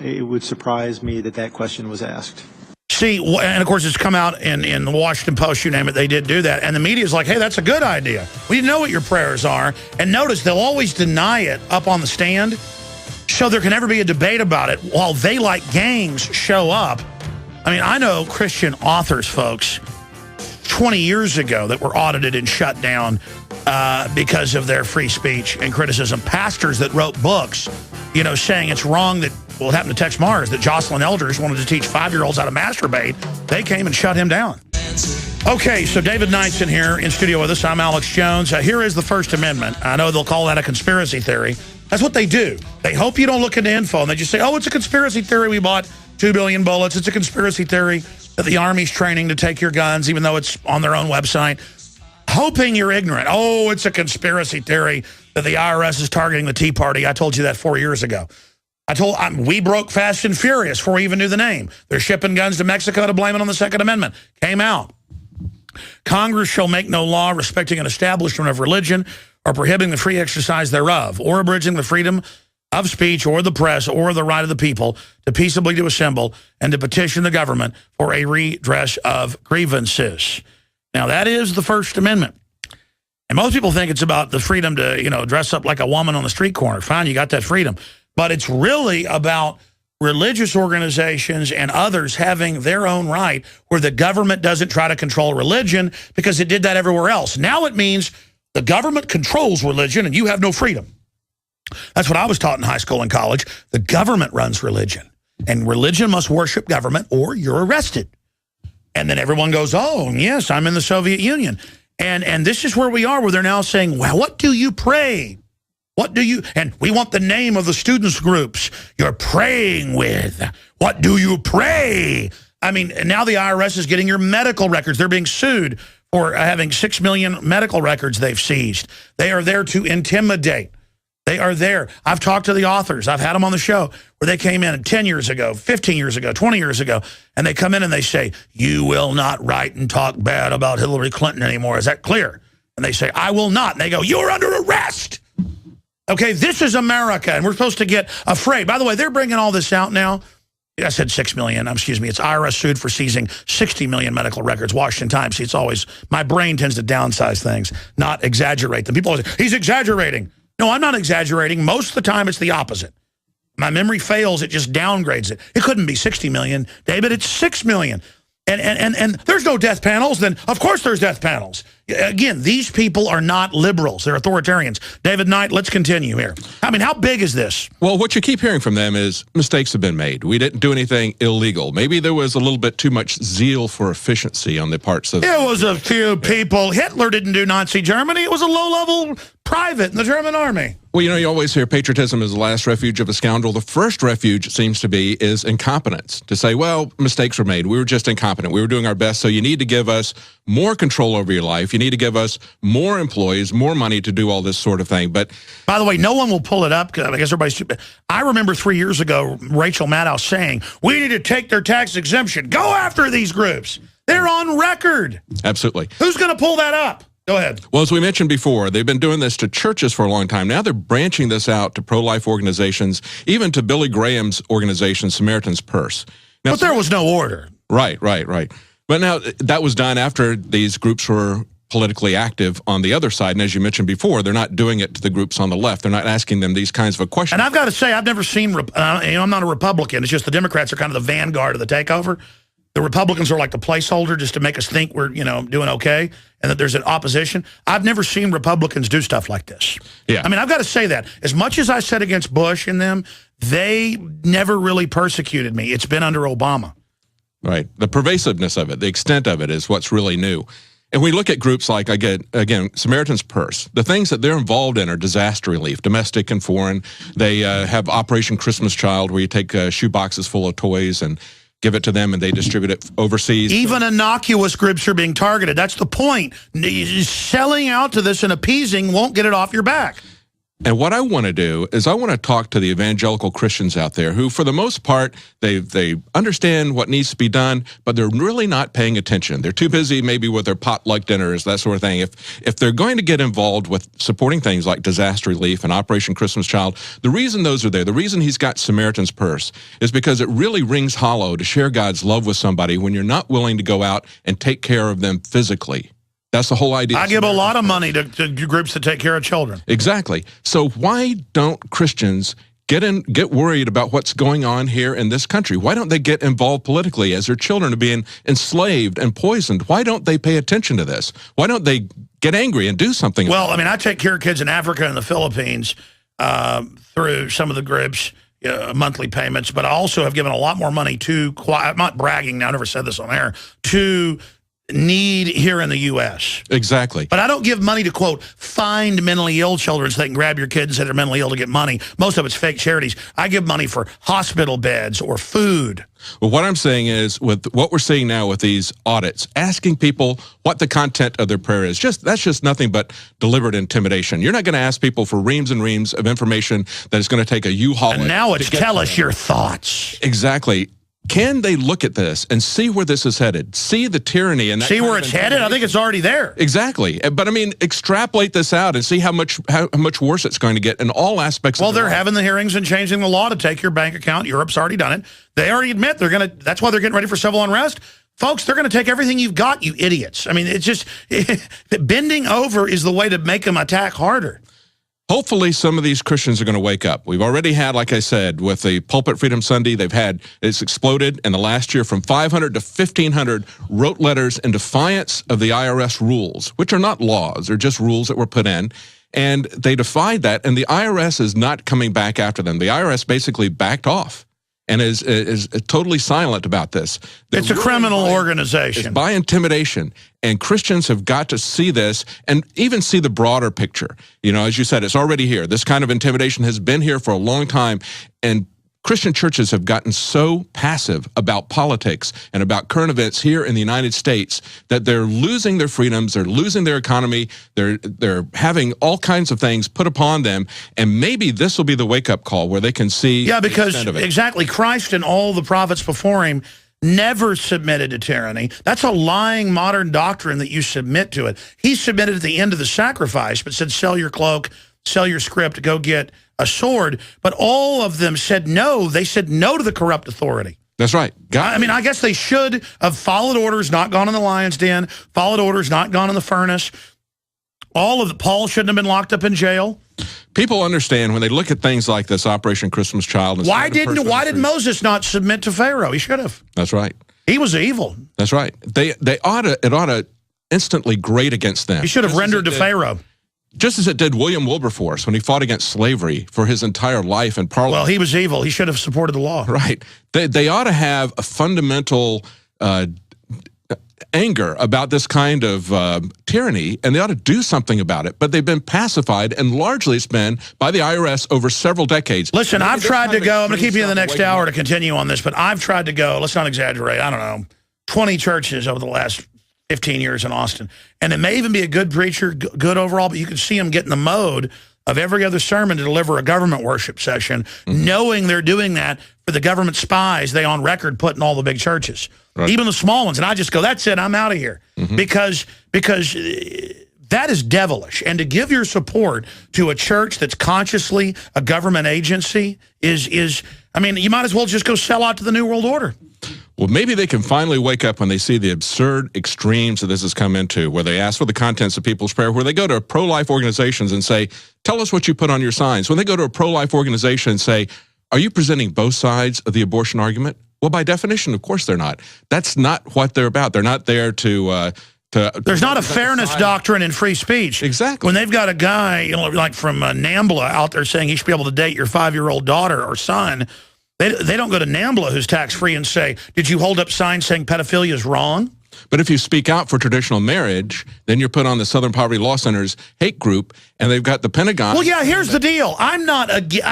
it would surprise me that that question was asked. See, and of course it's come out in the Washington Post, you name it, they did do that. And the media's like, hey, that's a good idea. We know what your prayers are. And notice they'll always deny it up on the stand, so there can never be a debate about it while they, like gangs, show up. I mean, I know Christian authors, folks, 20 years ago that were audited and shut down because of their free speech and criticism. Pastors that wrote books, you know, saying it's wrong that, well, it happened to Tex Mars, that Jocelyn Elders wanted to teach 5-year-olds how to masturbate. They came and shut him down. Okay, so David Knight's in here in studio with us. I'm Alex Jones. Here is the First Amendment. I know they'll call that a conspiracy theory. That's what they do. They hope you don't look into info, and they just say, oh, it's a conspiracy theory. We bought 2 billion bullets. It's a conspiracy theory that the Army's training to take your guns, even though it's on their own website. Hoping you're ignorant. Oh, it's a conspiracy theory that the IRS is targeting the Tea Party. I told you that 4 years ago. We broke Fast and Furious before we even knew the name. They're shipping guns to Mexico to blame it on the Second Amendment. Came out. Congress shall make no law respecting an establishment of religion or prohibiting the free exercise thereof, or abridging the freedom of speech or the press or the right of the people to peaceably to assemble and to petition the government for a redress of grievances. Now, that is the First Amendment. And most people think it's about the freedom to, you know, dress up like a woman on the street corner. Fine, you got that freedom. But it's really about religious organizations and others having their own right where the government doesn't try to control religion because it did that everywhere else. Now it means the government controls religion and you have no freedom. That's what I was taught in high school and college. The government runs religion. And religion must worship government or you're arrested. And then everyone goes, oh, yes, I'm in the Soviet Union. And this is where we are, where they're now saying, well, what do you pray? What do you, and we want the name of the students groups you're praying with. What do you pray? I mean, now the IRS is getting your medical records. They're being sued for having 6 million medical records they've seized. They are there to intimidate. They are there. I've talked to the authors. I've had them on the show where they came in 10 years ago, 15 years ago, 20 years ago, and they come in and they say, you will not write and talk bad about Hillary Clinton anymore. Is that clear? And they say, I will not. And they go, you're under arrest. Okay, this is America, and we're supposed to get afraid. By the way, they're bringing all this out now. I said 6 million. Excuse me. It's IRS sued for seizing 60 million medical records. Washington Times. See, it's always, my brain tends to downsize things, not exaggerate them. People always say, he's exaggerating. No, I'm not exaggerating. Most of the time, it's the opposite. My memory fails. It just downgrades it. It couldn't be 60 million, David. It's 6 million. And there's no death panels. Then, of course, there's death panels. Again, these people are not liberals. They're authoritarians. David Knight, let's continue here. I mean, how big is this? Well, what you keep hearing from them is mistakes have been made. We didn't do anything illegal. Maybe there was a little bit too much zeal for efficiency on the parts of... It was a few people. Hitler didn't do Nazi Germany. It was a low-level private in the German army. Well, you know, you always hear patriotism is the last refuge of a scoundrel. The first refuge, it seems to be, is incompetence. To say, well, mistakes were made. We were just incompetent. We were doing our best. So you need to give us more control over your life. You need to give us more employees, more money to do all this sort of thing. But by the way, no one will pull it up because I guess everybody's stupid. I remember 3 years ago, Rachel Maddow saying, we need to take their tax exemption. Go after these groups. They're on record. Absolutely. Who's going to pull that up? Go ahead. Well, as we mentioned before, they've been doing this to churches for a long time. Now they're branching this out to pro-life organizations, even to Billy Graham's organization, Samaritan's Purse. Now, but there was no order. Right. But now that was done after these groups were politically active on the other side. And as you mentioned before, they're not doing it to the groups on the left. They're not asking them these kinds of a questions. And I've got to say, I've never seen, I'm not a Republican. It's just the Democrats are kind of the vanguard of the takeover. The Republicans are like the placeholder just to make us think we're, doing okay and that there's an opposition. I've never seen Republicans do stuff like this. Yeah. I mean, I've got to say that. As much as I said against Bush and them, they never really persecuted me. It's been under Obama. Right. The pervasiveness of it, the extent of it is what's really new. And we look at groups like, again, Samaritan's Purse. The things that they're involved in are disaster relief, domestic and foreign. They have Operation Christmas Child, where you take shoe boxes full of toys and give it to them, and they distribute it overseas. Even innocuous groups are being targeted. That's the point. Selling out to this and appeasing won't get it off your back. And what I want to do is I want to talk to the evangelical Christians out there who, for the most part, they understand what needs to be done, but they're really not paying attention. They're too busy maybe with their potluck dinners, that sort of thing. If they're going to get involved with supporting things like disaster relief and Operation Christmas Child, the reason those are there, the reason he's got Samaritan's Purse, is because it really rings hollow to share God's love with somebody when you're not willing to go out and take care of them physically. That's the whole idea. I give a lot of money to groups that take care of children. Exactly. So why don't Christians get worried about what's going on here in this country? Why don't they get involved politically as their children are being enslaved and poisoned? Why don't they pay attention to this? Why don't they get angry and do something? Well, I mean, I take care of kids in Africa and the Philippines through some of the groups, monthly payments, but I also have given a lot more money to, I'm not bragging now, I never said this on air, to need here in the U.S. Exactly. But I don't give money to, quote, find mentally ill children so they can grab your kids and say they're mentally ill to get money. Most of it's fake charities. I give money for hospital beds or food. Well, what I'm saying is, with what we're seeing now with these audits, asking people what the content of their prayer is, that's just nothing but deliberate intimidation. You're not going to ask people for reams and reams of information that is going to take a U-Haul. And now it's tell us your thoughts. Exactly. Can they look at this and see where this is headed? See the tyranny and that see where it's headed? I think it's already there. Exactly. But I mean, extrapolate this out and see how much worse it's going to get in all aspects. Well, of their they're life. having the hearings and changing the law to take your bank account. Europe's already done it. They already admit they're going to. That's why they're getting ready for civil unrest. Folks, they're going to take everything you've got, you idiots. I mean, it's just bending over is the way to make them attack harder. Hopefully some of these Christians are going to wake up. We've already had, like I said, with the Pulpit Freedom Sunday, it's exploded in the last year from 500 to 1,500 wrote letters in defiance of the IRS rules, which are not laws, they're just rules that were put in. And they defied that, and the IRS is not coming back after them. The IRS basically backed off and is totally silent about this. It's a criminal organization. It's by intimidation. And Christians have got to see this and even see the broader picture. You know, as you said, it's already here. This kind of intimidation has been here for a long time. And Christian churches have gotten so passive about politics and about current events here in the United States that they're losing their freedoms, they're losing their economy, they're having all kinds of things put upon them, and maybe this will be the wake-up call where they can see. Yeah, because exactly, Christ and all the prophets before him never submitted to tyranny. That's a lying modern doctrine that you submit to it. He submitted at the end of the sacrifice, but said, sell your cloak, sell your script, go get a sword. But all of them said no. They said no to the corrupt authority. That's right. I mean, I guess they should have followed orders, not gone in the lion's den, followed orders, not gone in the furnace. Paul shouldn't have been locked up in jail. People understand when they look at things like this Operation Christmas Child. And why did Moses not submit to Pharaoh? He should have. That's right. He was evil. That's right. It ought to instantly grate against them. He should have rendered to Pharaoh. Just as it did William Wilberforce when he fought against slavery for his entire life in Parliament. Well, he was evil. He should have supported the law. Right. They ought to have a fundamental anger about this kind of tyranny, and they ought to do something about it. But they've been pacified, and largely it's been by the IRS over several decades. Listen, I've tried to go. I'm going to keep you in the next hour to continue on this, but I've tried to go, let's not exaggerate, I don't know, 20 churches over the last 15 years in Austin. And it may even be a good preacher, good overall, but you can see him get in the mode of every other sermon to deliver a government worship session, knowing they're doing that for the government spies they on record put in all the big churches, even the small ones. And I just go, that's it, I'm out of here. Because that is devilish. And to give your support to a church that's consciously a government agency is I mean, you might as well just go sell out to the New World Order. Well, maybe they can finally wake up when they see the absurd extremes that this has come into, where they ask for the contents of people's prayer, where they go to pro-life organizations and say, tell us what you put on your signs. When they go to a pro-life organization and say, are you presenting both sides of the abortion argument? Well, by definition, of course they're not. That's not what they're about. They're not there to there's not a fairness doctrine in free speech. Exactly. When they've got a guy, like from NAMBLA out there saying he should be able to date your 5-year-old daughter or son, they don't go to NAMBLA, who's tax-free, and say, did you hold up signs saying pedophilia is wrong? But if you speak out for traditional marriage, then you're put on the Southern Poverty Law Center's hate group, and they've got the Pentagon. Well, yeah, here's the deal. I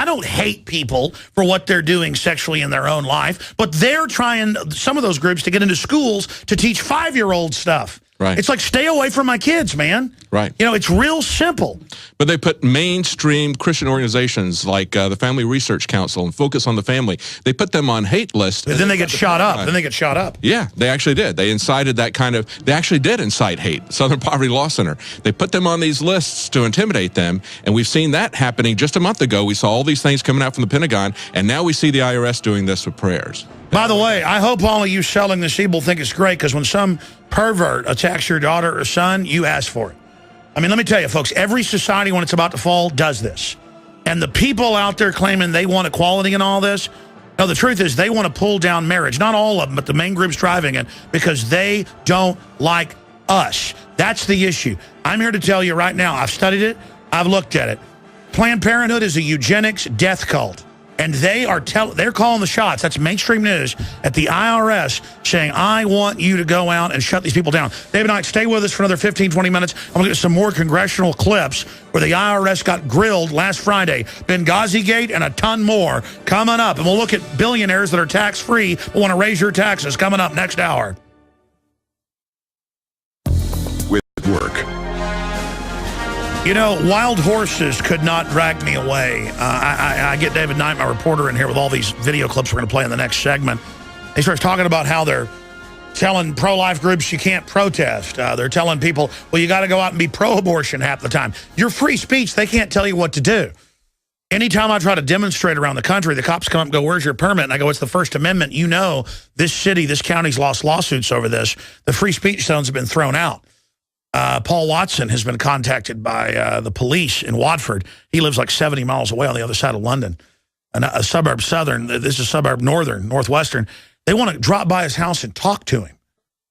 don't hate people for what they're doing sexually in their own life, but they're trying, some of those groups, to get into schools to teach 5-year-old stuff. Right. It's like, stay away from my kids, man. Right. You know, it's real simple. But they put mainstream Christian organizations like the Family Research Council and Focus on the Family, they put them on hate lists. But then they get shot up. Then they get shot up. Yeah, they actually did. They incited that kind of, they actually did incite hate. Southern Poverty Law Center. They put them on these lists to intimidate them, and we've seen that happening just a month ago. We saw all these things coming out from the Pentagon, and now we see the IRS doing this with prayers. By the way, I hope all of you selling this evil think it's great, because when some pervert attacks your daughter or son, you ask for it. I mean, let me tell you, folks, every society, when it's about to fall, does this. And the people out there claiming they want equality and all this, no, the truth is they want to pull down marriage. Not all of them, but the main groups driving it, because they don't like us. That's the issue. I'm here to tell you right now, I've studied it, I've looked at it. Planned Parenthood is a eugenics death cult. And they're calling the shots. That's mainstream news at the IRS saying, I want you to go out and shut these people down. David Knight, stay with us for another 15, 20 minutes. I'm going to get some more congressional clips where the IRS got grilled last Friday. Benghazi Gate and a ton more coming up. And we'll look at billionaires that are tax-free but want to raise your taxes coming up next hour. With work. You know, wild horses could not drag me away. I get David Knight, my reporter, in here with all these video clips we're going to play in the next segment. He starts talking about how they're telling pro-life groups you can't protest. They're telling people, well, you got to go out and be pro-abortion half the time. Your free speech, they can't tell you what to do. Anytime I try to demonstrate around the country, the cops come up and go, where's your permit? And I go, it's the First Amendment. You know, this city, this county's lost lawsuits over this. The free speech zones have been thrown out. Paul Watson has been contacted by the police in Watford. He lives like 70 miles away on the other side of London. A suburb southern, this is a suburb northern, northwestern. They want to drop by his house and talk to him.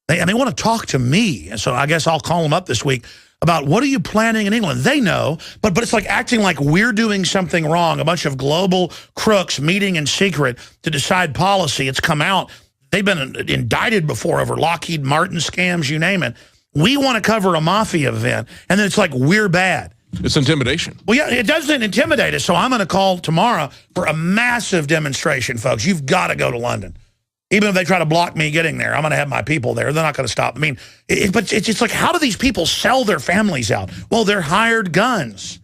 And they want to talk to me. And so I guess I'll call him up this week about what are you planning in England? They know, but it's like acting like we're doing something wrong. A bunch of global crooks meeting in secret to decide policy. It's come out. They've been indicted before over Lockheed Martin scams, you name it. We want to cover a mafia event, and then it's like we're bad. It's intimidation. Well, yeah, it doesn't intimidate us, so I'm going to call tomorrow for a massive demonstration, folks. You've got to go to London. Even if they try to block me getting there, I'm going to have my people there. They're not going to stop. I mean, but it's like, how do these people sell their families out? Well, they're hired guns.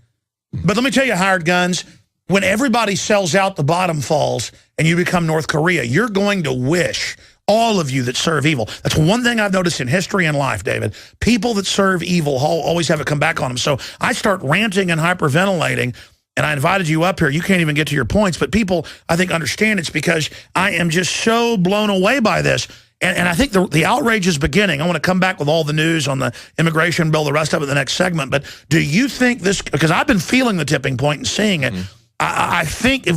But let me tell you, hired guns, when everybody sells out, the bottom falls, and you become North Korea, you're going to wish, all of you that serve evil. That's one thing I've noticed in history and life, David. People that serve evil always have it come back on them. So I start ranting and hyperventilating, and I invited you up here. You can't even get to your points, but people, I think, understand it's because I am just so blown away by this. And I think the outrage is beginning. I want to come back with all the news on the immigration bill, the rest of it in the next segment. But do you think this, because I've been feeling the tipping point and seeing it, I think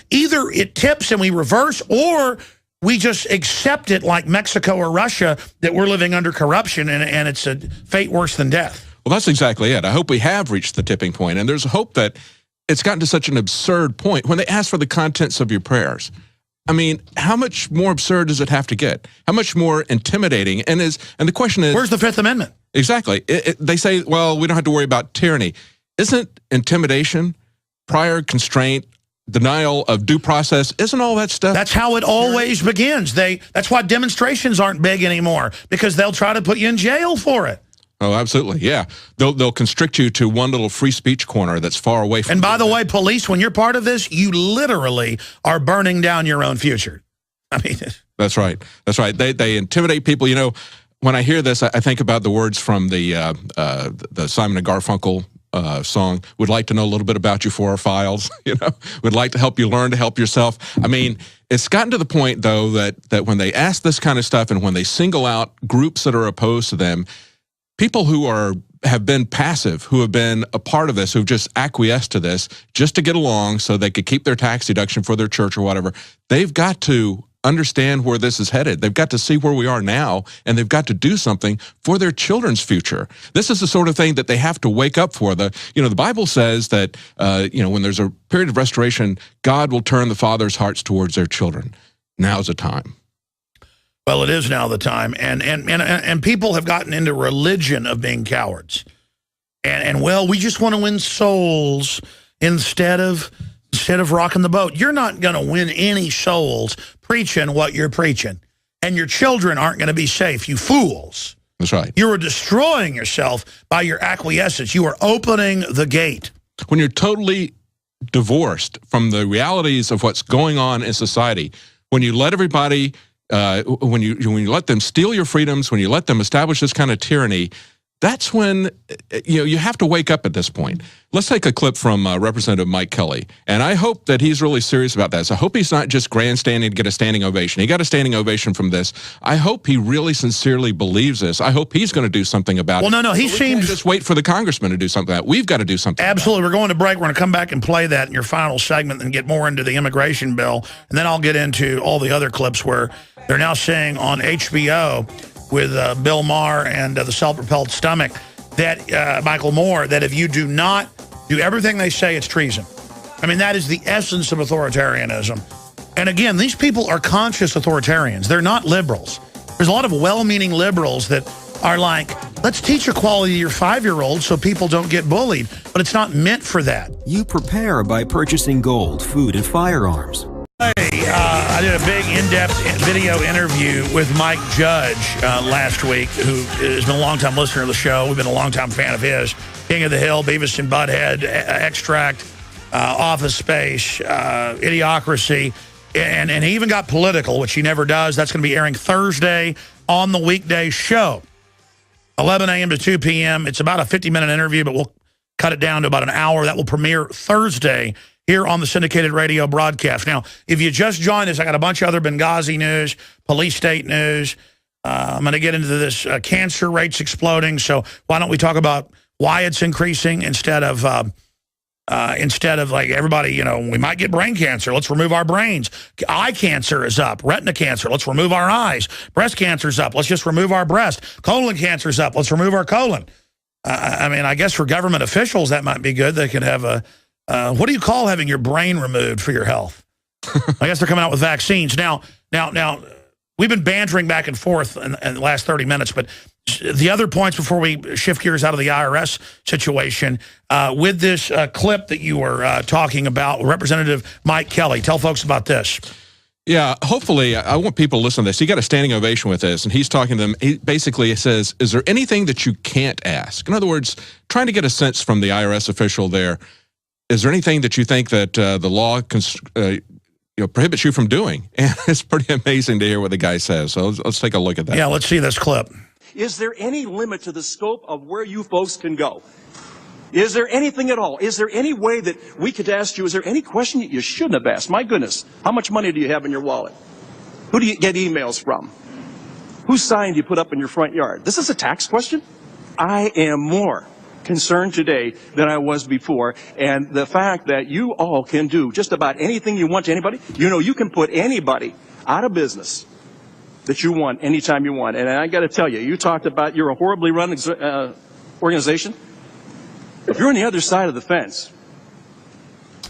either it tips and we reverse, or we just accept it like Mexico or Russia, that we're living under corruption and it's a fate worse than death. Well, that's exactly it. I hope we have reached the tipping point, and there's hope that it's gotten to such an absurd point. When they ask for the contents of your prayers, I mean, how much more absurd does it have to get? How much more intimidating? And the question is, where's the Fifth Amendment? Exactly. They say, well, we don't have to worry about tyranny. Isn't intimidation, prior constraint, denial of due process, isn't all that stuff? That's how it always begins. That's why demonstrations aren't big anymore, because they'll try to put you in jail for it. Oh, absolutely, yeah. They'll constrict you to one little free speech corner that's far away from. And by the way, police, when you're part of this, you literally are burning down your own future. I mean, that's right. That's right. They intimidate people. You know, when I hear this, I think about the words from the Simon and Garfunkel song. Would like to know a little bit about you for our files. You know, would like to help you learn to help yourself. I mean, it's gotten to the point though that when they ask this kind of stuff and when they single out groups that are opposed to them, people who have been passive, who have been a part of this, who've just acquiesced to this just to get along so they could keep their tax deduction for their church or whatever, they've got to understand where this is headed. They've got to see where we are now, and they've got to do something for their children's future. This is the sort of thing that they have to wake up for. The Bible says that when there's a period of restoration, God will turn the fathers' hearts towards their children. Now's the time. Well, it is now the time, and people have gotten into religion of being cowards, and well, we just want to win souls instead of rocking the boat. You're not going to win any souls preaching what you're preaching, and your children aren't going to be safe. You fools! That's right. You are destroying yourself by your acquiescence. You are opening the gate. When you're totally divorced from the realities of what's going on in society, when you let everybody. When you let them steal your freedoms, when you let them establish this kind of tyranny, that's when you have to wake up at this point. Let's take a clip from Representative Mike Kelly, and I hope that he's really serious about that. So I hope he's not just grandstanding to get a standing ovation. He got a standing ovation from this. I hope he really sincerely believes this. I hope he's going to do something about it. Well, no, he seems... can't just wait for the congressman to do something about it. We've got to do something. Absolutely. We're going to break. We're going to come back and play that in your final segment and get more into the immigration bill, and then I'll get into all the other clips where they're now saying on HBO with Bill Maher and the self-propelled stomach, that Michael Moore, that if you do not do everything they say, it's treason. I mean, that is the essence of authoritarianism. And again, these people are conscious authoritarians. They're not liberals. There's a lot of well-meaning liberals that are like, let's teach equality to your 5-year-old so people don't get bullied. But it's not meant for that. You prepare by purchasing gold, food, and firearms. Hey, I did a big in-depth video interview with Mike Judge last week, who has been a long-time listener of the show. We've been a long-time fan of his. King of the Hill, Beavis and Butthead, Extract, Office Space, Idiocracy, and he even got political, which he never does. That's going to be airing Thursday on the weekday show, 11 a.m. to 2 p.m. It's about a 50-minute interview, but we'll cut it down to about an hour. That will premiere Thursday here on the syndicated radio broadcast. Now, if you just joined us, I got a bunch of other Benghazi news, police state news. I'm going to get into this cancer rates exploding. So why don't we talk about why it's increasing instead of like everybody, we might get brain cancer. Let's remove our brains. Eye cancer is up. Retina cancer. Let's remove our eyes. Breast cancer is up. Let's just remove our breast. Colon cancer is up. Let's remove our colon. I mean, I guess for government officials, that might be good. They could have a... what do you call having your brain removed for your health? I guess they're coming out with vaccines. Now, we've been bantering back and forth in the last 30 minutes, but the other points before we shift gears out of the IRS situation, with this clip that you were talking about, Representative Mike Kelly. Tell folks about this. Yeah, hopefully, I want people to listen to this. He got a standing ovation with this, and he's talking to them. He basically says, is there anything that you can't ask? In other words, trying to get a sense from the IRS official there, is there anything that you think that the law prohibits you from doing? And it's pretty amazing to hear what the guy says. So let's take a look at that. Yeah, let's see this clip. Is there any limit to the scope of where you folks can go? Is there anything at all? Is there any way that we could ask you, is there any question that you shouldn't have asked? My goodness, how much money do you have in your wallet? Who do you get emails from? Whose sign do you put up in your front yard? This is a tax question? I am more concerned today than I was before, and the fact that you all can do just about anything you want to anybody, you can put anybody out of business that you want anytime you want. And I got to tell you, you talked about you're a horribly run organization. If you're on the other side of the fence,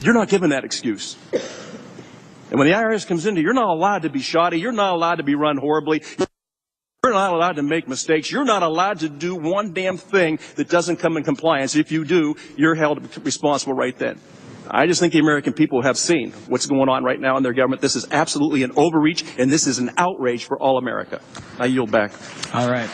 you're not given that excuse. And when the IRS comes in, you're not allowed to be shoddy. You're not allowed to be run horribly. You're not allowed to make mistakes. You're not allowed to do one damn thing that doesn't come in compliance. If you do, you're held responsible right then. I just think the American people have seen what's going on right now in their government. This is absolutely an overreach, and this is an outrage for all America. I yield back. All right.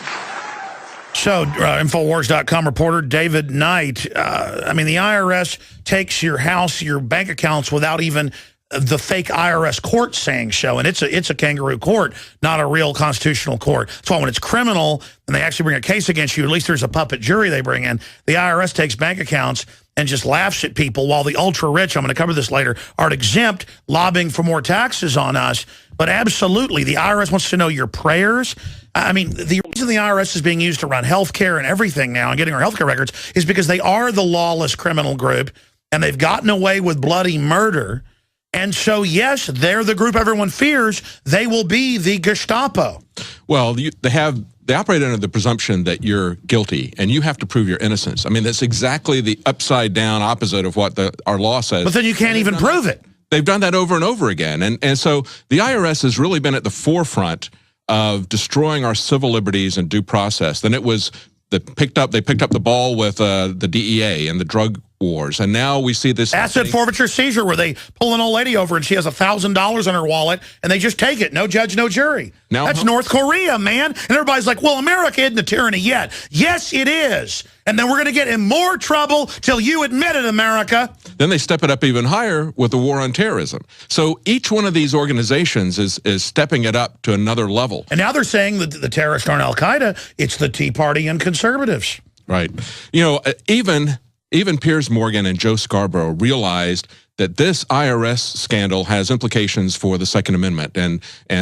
So, Infowars.com reporter David Knight, I mean, the IRS takes your house, your bank accounts without even the fake IRS court saying so, and it's a kangaroo court, not a real constitutional court. That's why when it's criminal and they actually bring a case against you, at least there's a puppet jury they bring in. The IRS takes bank accounts and just laughs at people, while the ultra-rich, I'm going to cover this later, are exempt, lobbying for more taxes on us. But absolutely, the IRS wants to know your prayers. I mean, the reason the IRS is being used to run health care and everything now and getting our health care records is because they are the lawless criminal group, and they've gotten away with bloody murder. And so, yes, they're the group everyone fears. They will be the Gestapo. Well, they operate under the presumption that you're guilty, and you have to prove your innocence. I mean, that's exactly the upside-down opposite of what our law says. But then you can't even prove it. They've done that over and over again. And so the IRS has really been at the forefront of destroying our civil liberties and due process. Then it was they picked up the ball with the DEA and the drug wars, and now we see this asset forfeiture seizure where they pull an old lady over and she has $1,000 in her wallet and they just take it, no judge, no jury. Now, that's North Korea, man. And everybody's like, well, America isn't a tyranny yet. Yes, it is. And then we're going to get in more trouble till you admit it, America. Then they step it up even higher with the war on terrorism. So each one of these organizations is stepping it up to another level. And now they're saying that the terrorists aren't Al-Qaeda, it's the Tea Party and conservatives. Right. You know, even Piers Morgan and Joe Scarborough realized that this IRS scandal has implications for the Second Amendment and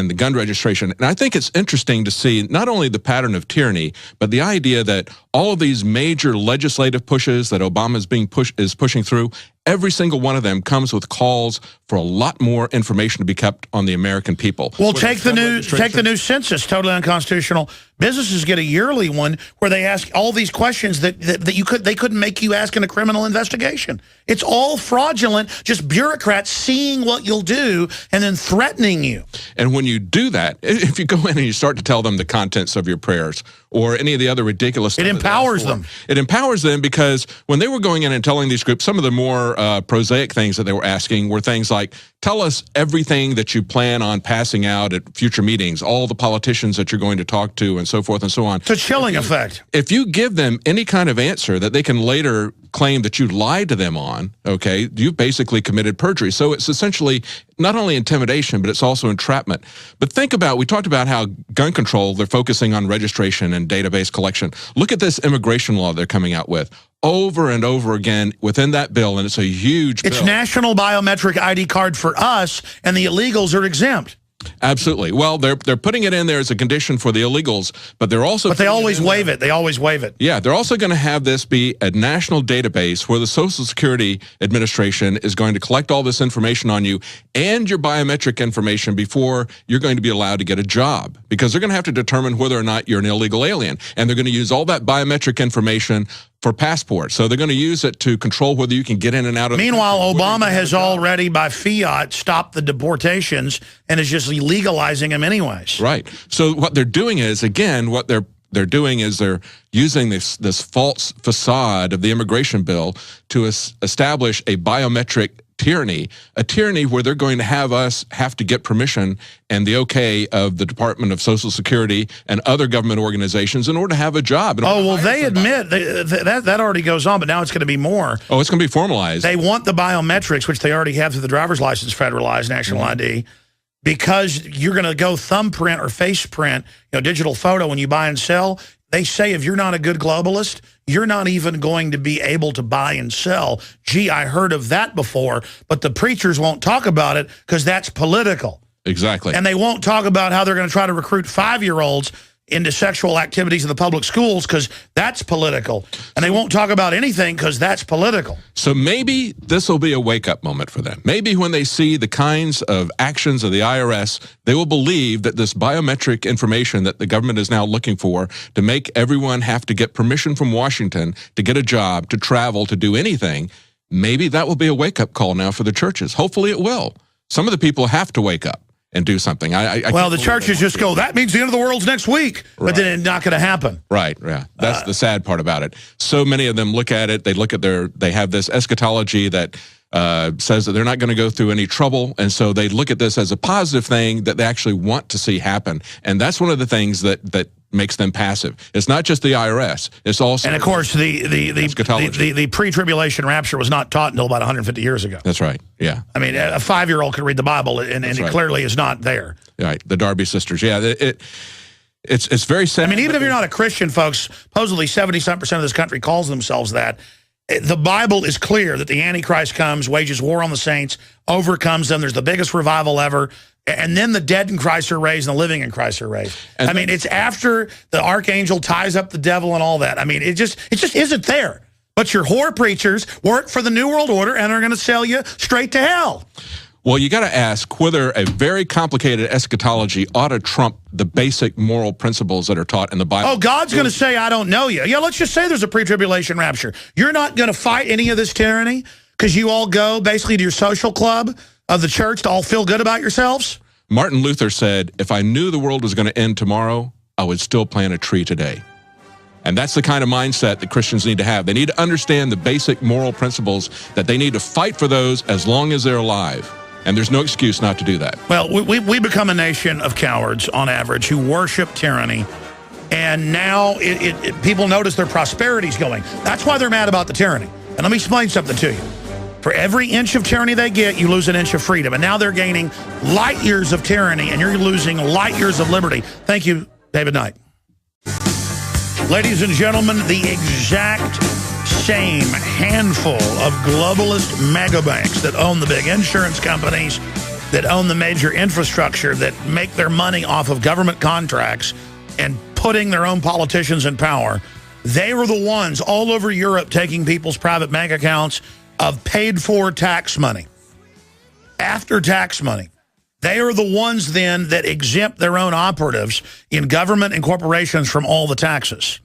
the gun registration. And I think it's interesting to see not only the pattern of tyranny, but the idea that all of these major legislative pushes that Obama is pushing through, every single one of them comes with calls for a lot more information to be kept on the American people. Well, take the new census, totally unconstitutional. Businesses get a yearly one where they ask all these questions that they couldn't make you ask in a criminal investigation. It's all fraudulent, just bureaucrats seeing what you'll do and then threatening you. And when you do that, if you go in and you start to tell them the contents of your prayers or any of the other ridiculous stuff, it empowers them. It empowers them because when they were going in and telling these groups, some of the more prosaic things that they were asking were things like, tell us everything that you plan on passing out at future meetings, all the politicians that you're going to talk to, and so forth and so on. It's a chilling effect. If you give them any kind of answer that they can later claim that you lied to them on, okay, you've basically committed perjury. So it's essentially not only intimidation, but it's also entrapment. But think about, we talked about how gun control, they're focusing on registration and database collection. Look at this immigration law they're coming out with over and over again within that bill, and it's a huge bill. It's national biometric ID card for us, and the illegals are exempt. Absolutely. Well, they're putting it in there as a condition for the illegals, but they're also... But they always waive it. They always waive it. Yeah, they're also going to have this be a national database where the Social Security Administration is going to collect all this information on you and your biometric information before you're going to be allowed to get a job, because they're going to have to determine whether or not you're an illegal alien, and they're going to use all that biometric information for passports. So they're going to use it to control whether you can get in and out of Meanwhile, Obama has already, by fiat, stopped the deportations and is just legalizing them anyways. Right. So what they're doing is, again, what they're doing is they're using this false facade of the immigration bill to establish a biometric tyranny, a tyranny where they're going to have us have to get permission and the okay of the Department of Social Security and other government organizations in order to have a job. Oh, well, they admit that already goes on, but now it's going to be more. Oh, it's going to be formalized. They want the biometrics, which they already have through the driver's license, federalized national ID, because you're going to go thumbprint or face print, digital photo when you buy and sell. They say if you're not a good globalist, you're not even going to be able to buy and sell. Gee, I heard of that before, but the preachers won't talk about it because that's political. Exactly. And they won't talk about how they're going to try to recruit 5-year-olds into sexual activities in the public schools because that's political. And they won't talk about anything because that's political. So maybe this will be a wake-up moment for them. Maybe when they see the kinds of actions of the IRS, they will believe that this biometric information that the government is now looking for to make everyone have to get permission from Washington to get a job, to travel, to do anything, maybe that will be a wake-up call now for the churches. Hopefully it will. Some of the people have to wake up and do something. Well, the churches just go, that means the end of the world's next week, but then it's not going to happen. Right, yeah. That's the sad part about it. So many of them look at it, they have this eschatology that says that they're not going to go through any trouble, and so they look at this as a positive thing that they actually want to see happen. And that's one of the things that makes them passive. It's not just the IRS. It's also... And of course, the pre-tribulation rapture was not taught until about 150 years ago. That's right, yeah. I mean, a 5-year-old could read the Bible, and it clearly is not there. Right, the Darby sisters, yeah. It's very sad. I mean, even if you're not a Christian, folks, supposedly 70-something% of this country calls themselves that. The Bible is clear that the Antichrist comes, wages war on the saints, overcomes them. There's the biggest revival ever. And then the dead in Christ are raised and the living in Christ are raised. And I mean, it's after the archangel ties up the devil and all that. I mean, it just isn't there. But your whore preachers work for the New World Order and are going to sell you straight to hell. Well, you got to ask whether a very complicated eschatology ought to trump the basic moral principles that are taught in the Bible. Oh, God's going to say, I don't know you. Yeah, let's just say there's a pre-tribulation rapture. You're not going to fight any of this tyranny because you all go basically to your social club of the church to all feel good about yourselves? Martin Luther said, if I knew the world was going to end tomorrow, I would still plant a tree today. And that's the kind of mindset that Christians need to have. They need to understand the basic moral principles that they need to fight for those as long as they're alive. And there's no excuse not to do that. Well, we become a nation of cowards on average who worship tyranny. And now people notice their prosperity's going. That's why they're mad about the tyranny. And let me explain something to you. For every inch of tyranny they get, you lose an inch of freedom. And now they're gaining light years of tyranny, and you're losing light years of liberty. Thank you, David Knight. Ladies and gentlemen, the exact same handful of globalist megabanks that own the big insurance companies, that own the major infrastructure, that make their money off of government contracts and putting their own politicians in power, they were the ones all over Europe taking people's private bank accounts of paid-for tax money, after-tax money. They are the ones then that exempt their own operatives in government and corporations from all the taxes.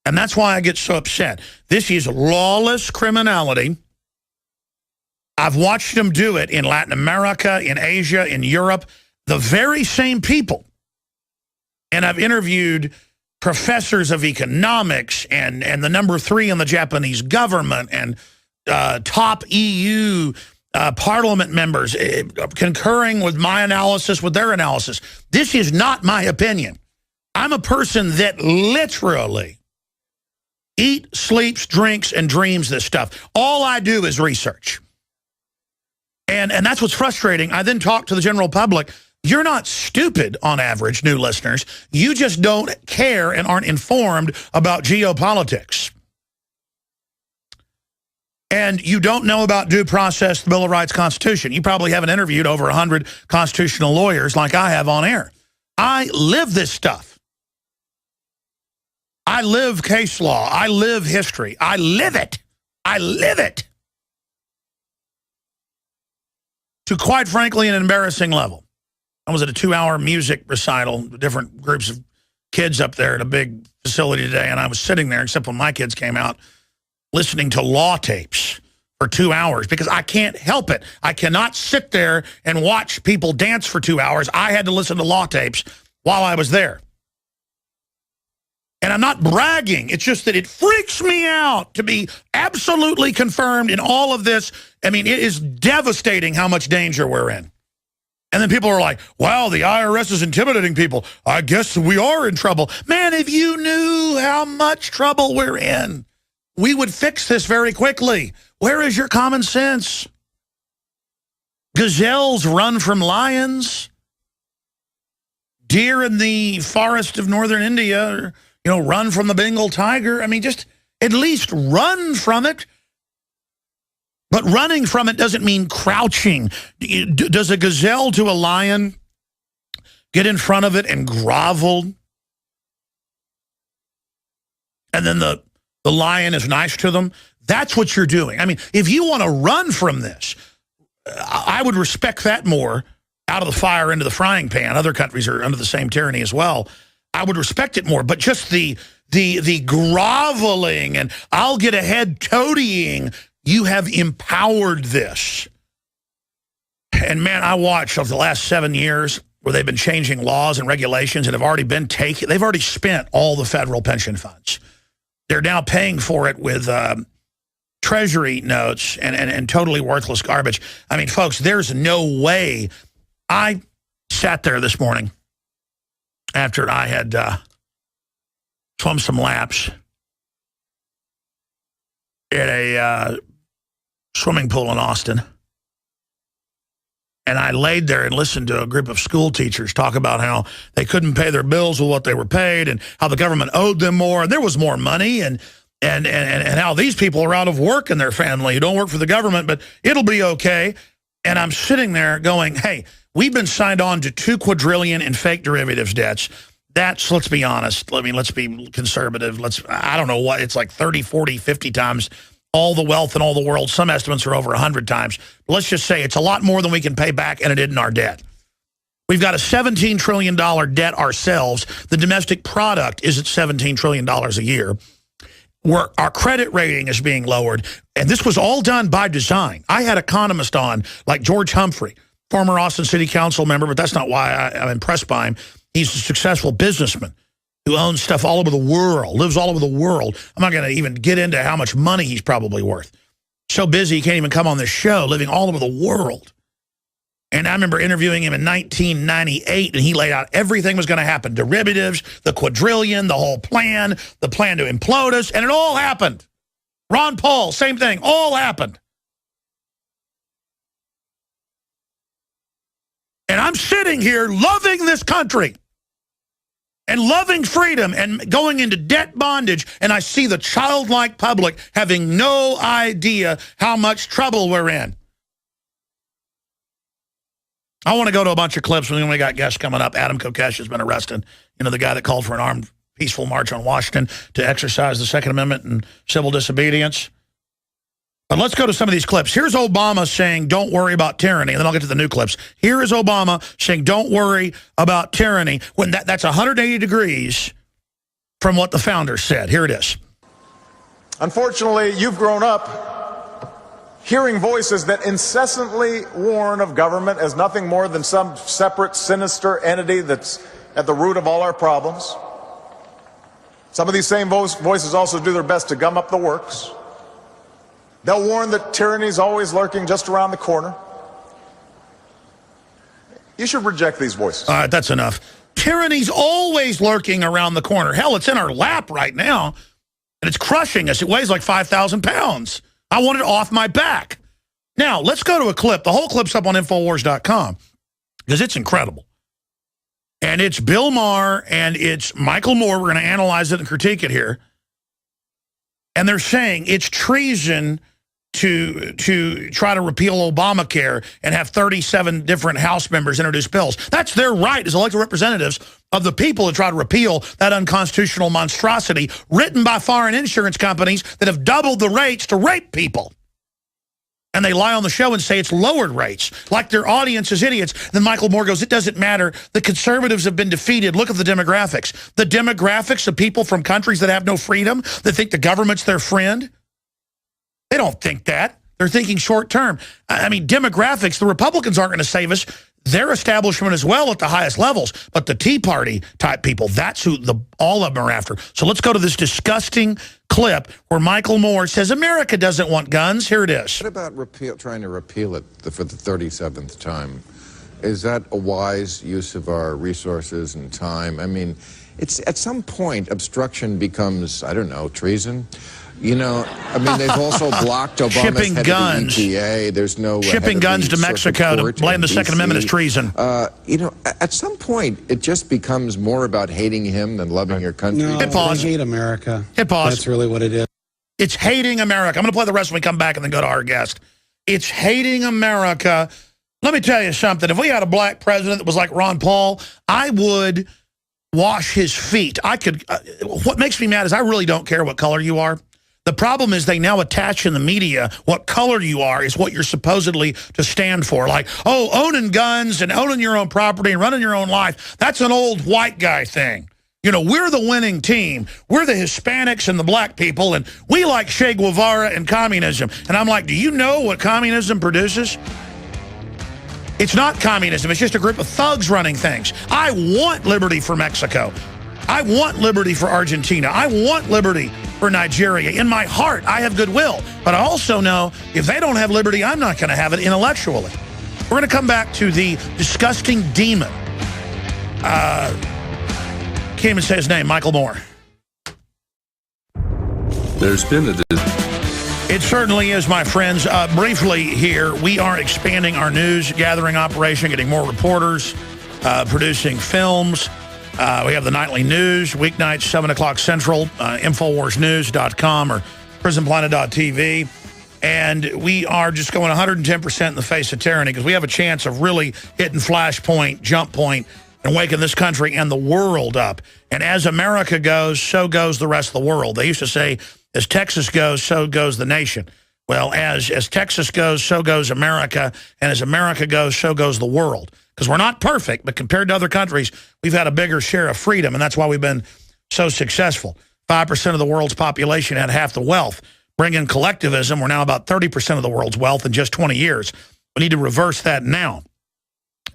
And that's why I get so upset. This is lawless criminality. I've watched them do it in Latin America, in Asia, in Europe, the very same people. And I've interviewed professors of economics and the number 3 in the Japanese government and top EU parliament members concurring with my analysis, with their analysis. This is not my opinion. I'm a person that literally eats, sleeps, drinks, and dreams this stuff. All I do is research. And that's what's frustrating. I then talk to the general public. You're not stupid on average, new listeners. You just don't care and aren't informed about geopolitics. And you don't know about due process, the Bill of Rights, Constitution. You probably haven't interviewed over 100 constitutional lawyers like I have on air. I live this stuff. I live case law. I live history. I live it. I live it. To quite frankly an embarrassing level. I was at a 2-hour music recital, different groups of kids up there at a big facility today, and I was sitting there, except when my kids came out, listening to law tapes for 2 hours because I can't help it. I cannot sit there and watch people dance for 2 hours. I had to listen to law tapes while I was there. And I'm not bragging. It's just that it freaks me out to be absolutely confirmed in all of this. I mean, it is devastating how much danger we're in. And then people are like, wow, the IRS is intimidating people. I guess we are in trouble. Man, if you knew how much trouble we're in, we would fix this very quickly. Where is your common sense? Gazelles run from lions. Deer in the forest of northern India, run from the Bengal tiger. I mean, just at least run from it. But running from it doesn't mean crouching. Does a gazelle to a lion get in front of it and grovel? And then the lion is nice to them? That's what you're doing. I mean, if you want to run from this, I would respect that more. Out of the fire into the frying pan. Other countries are under the same tyranny as well. I would respect it more. But just the groveling and I'll get ahead toadying, you have empowered this. And man, I watched over the last 7 years where they've been changing laws and regulations and have already been taken. They've already spent all the federal pension funds. They're now paying for it with treasury notes and totally worthless garbage. I mean, folks, there's no way. I sat there this morning after I had swum some laps at a swimming pool in Austin. And I laid there and listened to a group of school teachers talk about how they couldn't pay their bills with what they were paid and how the government owed them more. And there was more money and how these people are out of work in their family who don't work for the government, but it'll be okay. And I'm sitting there going, hey, we've been signed on to $2 quadrillion in fake derivatives debts. That's, let's be honest. I mean, let's be conservative. I don't know what, it's like 30, 40, 50 times all the wealth in all the world. Some estimates are over 100 times. But let's just say it's a lot more than we can pay back, and it isn't our debt. We've got a $17 trillion debt ourselves. The domestic product is at $17 trillion a year. Our credit rating is being lowered. And this was all done by design. I had economists on, like George Humphrey, former Austin City Council member, but that's not why I'm impressed by him. He's a successful businessman who owns stuff all over the world, lives all over the world. I'm not going to even get into how much money he's probably worth. So busy he can't even come on this show, living all over the world. And I remember interviewing him in 1998, and he laid out everything was going to happen. Derivatives, the quadrillion, the whole plan, the plan to implode us, and it all happened. Ron Paul, same thing, all happened. And I'm sitting here loving this country and loving freedom and going into debt bondage, and I see the childlike public having no idea how much trouble we're in. I want to go to a bunch of clips when we got guests coming up. Adam Kokesh has been arrested. You know, the guy that called for an armed, peaceful march on Washington to exercise the Second Amendment and civil disobedience. But let's go to some of these clips. Here's Obama saying, don't worry about tyranny. And then I'll get to the new clips. Here is Obama saying, don't worry about tyranny. When that's 180 degrees from what the founders said. Here it is. Unfortunately, you've grown up hearing voices that incessantly warn of government as nothing more than some separate, sinister entity that's at the root of all our problems. Some of these same voices also do their best to gum up the works. They'll warn that tyranny is always lurking just around the corner. You should reject these voices. All right, that's enough. Tyranny's always lurking around the corner. Hell, it's in our lap right now, and it's crushing us. It weighs like 5,000 pounds. I want it off my back. Now, let's go to a clip. The whole clip's up on Infowars.com because it's incredible. And it's Bill Maher and it's Michael Moore. We're going to analyze it and critique it here. And they're saying it's treason to try to repeal Obamacare and have 37 different House members introduce bills. That's their right as elected representatives of the people to try to repeal that unconstitutional monstrosity written by foreign insurance companies that have doubled the rates to rape people. And they lie on the show and say it's lowered rates, like their audience is idiots. Then Michael Moore goes, it doesn't matter. The conservatives have been defeated. Look at the demographics. The demographics of people from countries that have no freedom, that think the government's their friend. They don't think that. They're thinking short term. I mean, demographics, the Republicans aren't going to save us. Their establishment as well at the highest levels. But the Tea Party type people, that's who all of them are after. So let's go to this disgusting clip where Michael Moore says America doesn't want guns. Here it is. What about trying to repeal it for the 37th time? Is that a wise use of our resources and time? I mean, it's at some point obstruction becomes, I don't know, treason. You know, I mean, they've also blocked Obama's shipping head guns. Of the EPA. There's no shipping guns to Mexico to blame the Second Amendment as treason. You know, at some point, it just becomes more about hating him than loving your country. No, hit pause. They hate America. Hit pause. That's really what it is. It's hating America. I'm going to play the rest when we come back and then go to our guest. It's hating America. Let me tell you something. If we had a black president that was like Ron Paul, I would wash his feet. I could. What makes me mad is I really don't care what color you are. The problem is they now attach in the media what color you are is what you're supposedly to stand for. Like, oh, owning guns and owning your own property and running your own life, that's an old white guy thing. You know, we're the winning team. We're the Hispanics and the black people, and we like Che Guevara and communism. And I'm like, do you know what communism produces? It's not communism. It's just a group of thugs running things. I want liberty for Mexico. I want liberty for Argentina. I want liberty for Nigeria. In my heart, I have goodwill. But I also know if they don't have liberty, I'm not going to have it intellectually. We're going to come back to the disgusting demon. Can't even say his name, Michael Moore. There's been a... It certainly is, my friends. Briefly here, we are expanding our news gathering operation, getting more reporters, producing films. We have the nightly news, weeknights, 7 o'clock Central, InfoWarsNews.com or PrisonPlanet.tv. And we are just going 110% in the face of tyranny because we have a chance of really hitting flashpoint, jump point, and waking this country and the world up. And as America goes, so goes the rest of the world. They used to say, as Texas goes, so goes the nation. Well, as Texas goes, so goes America. And as America goes, so goes the world. Because we're not perfect, but compared to other countries, we've had a bigger share of freedom, and that's why we've been so successful. 5% of the world's population had half the wealth. Bring in collectivism, we're now about 30% of the world's wealth in just 20 years. We need to reverse that now.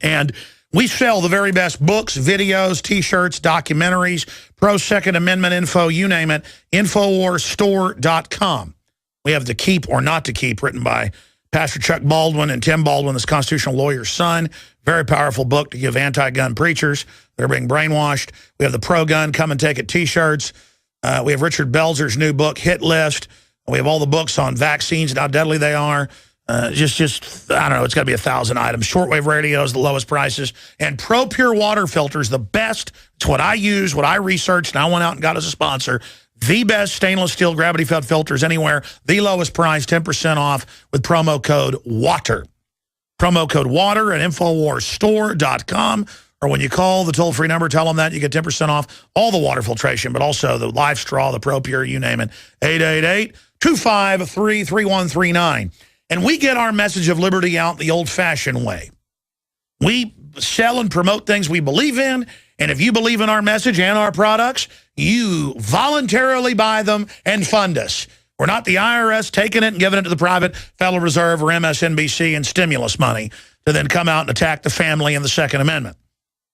And we sell the very best books, videos, T-shirts, documentaries, pro-Second Amendment info, you name it, InfoWarsStore.com. We have The Keep or Not to Keep, written by Pastor Chuck Baldwin and Tim Baldwin, this constitutional lawyer's son. Very powerful book to give anti-gun preachers that are being brainwashed. We have the Pro-Gun Come and Take It T-shirts. We have Richard Belzer's new book, Hit List. We have all the books on vaccines and how deadly they are. Just I don't know, it's got to be 1,000 items. Shortwave radios, the lowest prices. And Pro Pure water filters, the best. It's what I use, what I researched, and I went out and got as a sponsor. The best stainless steel gravity-fed filters anywhere. The lowest price, 10% off with promo code WATER. Promo code WATER at InfoWarsStore.com. Or when you call the toll-free number, tell them that. You get 10% off all the water filtration, but also the Life Straw, the Pro Pure, you name it. 888-253-3139. And we get our message of liberty out the old-fashioned way. We sell and promote things we believe in, and if you believe in our message and our products, you voluntarily buy them and fund us. We're not the IRS taking it and giving it to the private Federal Reserve or MSNBC and stimulus money to then come out and attack the family and the Second Amendment.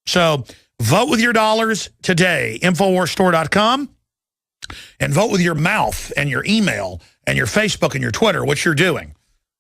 So vote with your dollars today, InfoWarsStore.com, and vote with your mouth and your email and your Facebook and your Twitter, which you're doing.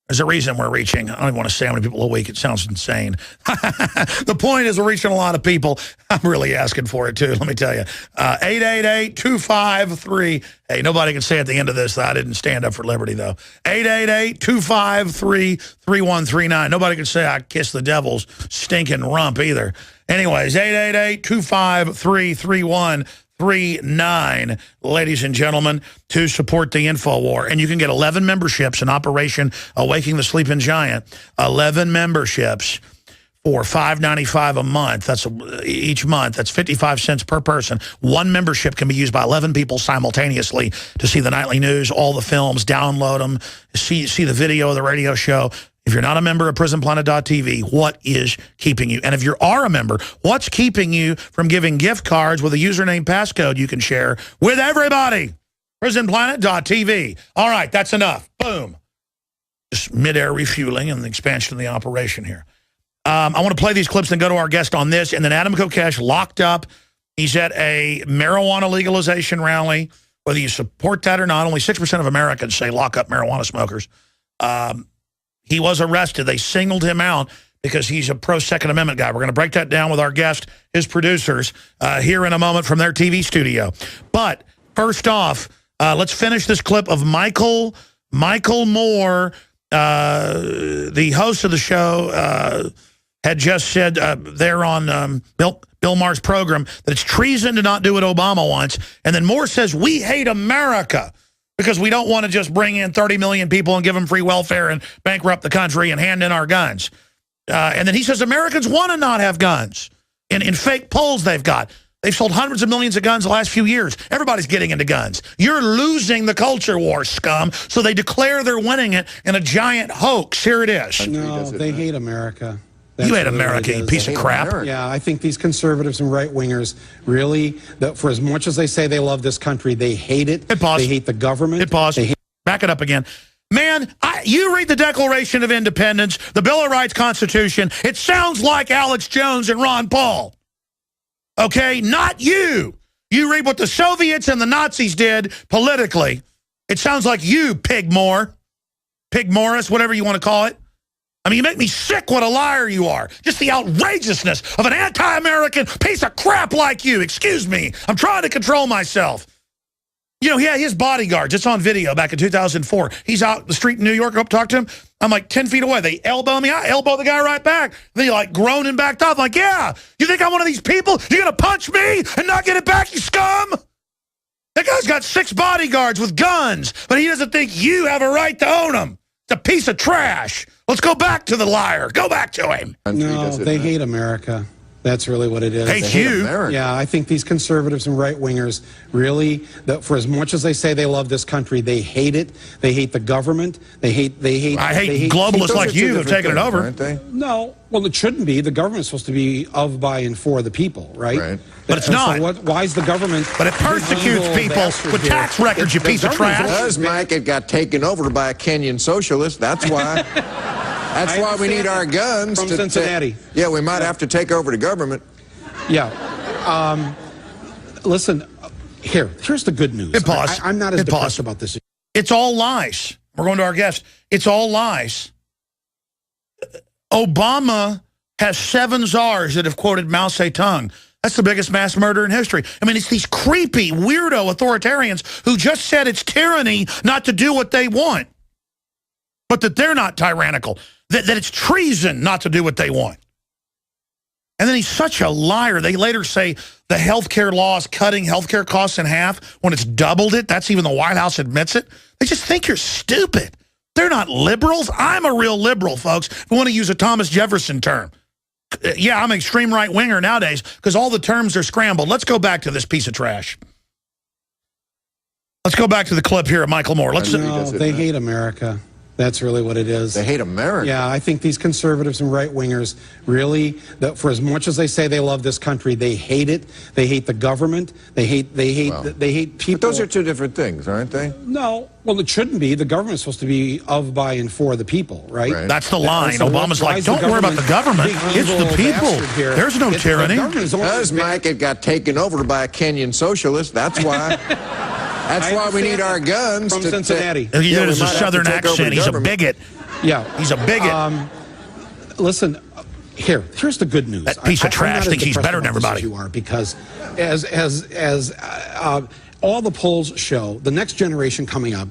There's a reason we're reaching. I don't even want to say how many people a week. It sounds insane. The point is we're reaching a lot of people. I'm really asking for it, too, let me tell you. 888-253. Hey, nobody can say at the end of this that I didn't stand up for liberty, though. 888-253-3139. Nobody can say I kissed the devil's stinking rump, either. Anyways, 888-253-3139. 39, ladies and gentlemen, to support the InfoWar. And you can get 11 memberships in Operation Awakening the Sleeping Giant. 11 memberships for $5.95 a month. That's each month. That's 55 cents per person. One membership can be used by 11 people simultaneously to see the nightly news, all the films, download them, see the video of the radio show. If you're not a member of Prisonplanet.tv, what is keeping you? And if you are a member, what's keeping you from giving gift cards with a username passcode you can share with everybody? Prisonplanet.tv. All right, that's enough. Boom. Just mid-air refueling and the expansion of the operation here. I want to play these clips and go to our guest on this. And then Adam Kokesh locked up. He's at a marijuana legalization rally. Whether you support that or not, only 6% of Americans say lock up marijuana smokers. He was arrested. They singled him out because he's a pro-Second Amendment guy. We're going to break that down with our guest, his producers, here in a moment from their TV studio. But first off, let's finish this clip of Michael Moore, the host of the show, had just said there on Bill Maher's program that it's treason to not do what Obama wants. And then Moore says, we hate America, because we don't want to just bring in 30 million people and give them free welfare and bankrupt the country and hand in our guns. And then he says Americans want to not have guns. In fake polls they've got. They've sold hundreds of millions of guns the last few years. Everybody's getting into guns. You're losing the culture war, scum. So they declare they're winning it in a giant hoax. Here it is. No, they hate America. That's you hate America, you piece of crap. America. Yeah, I think these conservatives and right-wingers really, for as much as they say they love this country, they hate it. Hit pause. They hate the government. Hit pause. Back it up again. Man, you read the Declaration of Independence, the Bill of Rights, Constitution. It sounds like Alex Jones and Ron Paul. Okay? Not you. You read what the Soviets and the Nazis did politically. It sounds like you, Pig Moore. Pig Morris, whatever you want to call it. I mean, you make me sick what a liar you are. Just the outrageousness of an anti-American piece of crap like you. Excuse me. I'm trying to control myself. You know, yeah, his bodyguards. It's on video back in 2004. He's out the street in New York. Go up, talk to him. I'm like 10 feet away. They elbow me. I elbow the guy right back. They like groan and backed off. I'm like, yeah, you think I'm one of these people? You're going to punch me and not get it back, you scum? That guy's got 6 bodyguards with guns, but he doesn't think you have a right to own them. It's a piece of trash. Let's go back to the liar. Go back to him. No, they hate America. That's really what it is. Hate you? Yeah, I think these conservatives and right-wingers really, for as much as they say they love this country, they hate it. They hate the government. I hate globalists like you who've taken it over. Aren't they? No. Well, it shouldn't be. The government's supposed to be of, by, and for the people, right? Right. But it's not. So why is the government... But it persecutes people with tax records, you piece of trash. It does, Mike. It got taken over by a Kenyan socialist. That's why. That's why we need our guns. From Cincinnati. Yeah, we might have to take over the government. Yeah. Listen, here's the good news. I'm not as depressed about this. It's all lies. We're going to our guest. It's all lies. Obama has 7 czars that have quoted Mao Zedong. That's the biggest mass murder in history. I mean, it's these creepy, weirdo authoritarians who just said it's tyranny not to do what they want, but that they're not tyrannical, that it's treason not to do what they want. And then he's such a liar. They later say the health care law is cutting health care costs in half when it's doubled it. That's even the White House admits it. They just think you're stupid. They're not liberals. I'm a real liberal, folks. If we want to use a Thomas Jefferson term. Yeah, I'm an extreme right-winger nowadays because all the terms are scrambled. Let's go back to this piece of trash. Let's go back to the clip here of Michael Moore. No, they hate America. That's really what it is. They hate America. Yeah, I think these conservatives and right-wingers really, for as much as they say they love this country, they hate it. They hate the government. They hate people. But those are two different things, aren't they? No. Well, it shouldn't be. The government's supposed to be of, by, and for the people, right? That's the line. Obama's like, don't worry about the government. It's the people. There's no tyranny. Because, Mike, it got taken over by a Kenyan socialist. That's why. That's why we need our guns. From Cincinnati. He did a southern accent. He's a bigot. Yeah. He's a bigot. Listen, here's the good news. That piece of trash thinks he's better than everybody. You are, because as all the polls show, the next generation coming up,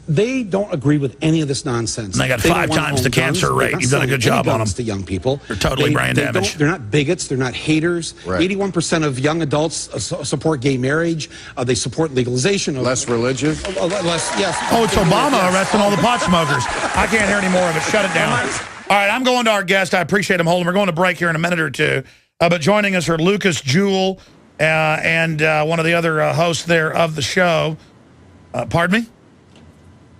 they don't agree with any of this nonsense. And they got 5 times the cancer rate. You've done a good job on them. To young people. They're totally brain damaged. They're not bigots. They're not haters. 81% of young adults support gay marriage. They support legalization of... Less religious? Yes. Oh, it's Obama arresting all the pot smokers. I can't hear any more of it. Shut it down. All right, I'm going to our guest. I appreciate him holding. We're going to break here in a minute or two. But joining us are Lucas Jewell and one of the other hosts there of the show. Pardon me?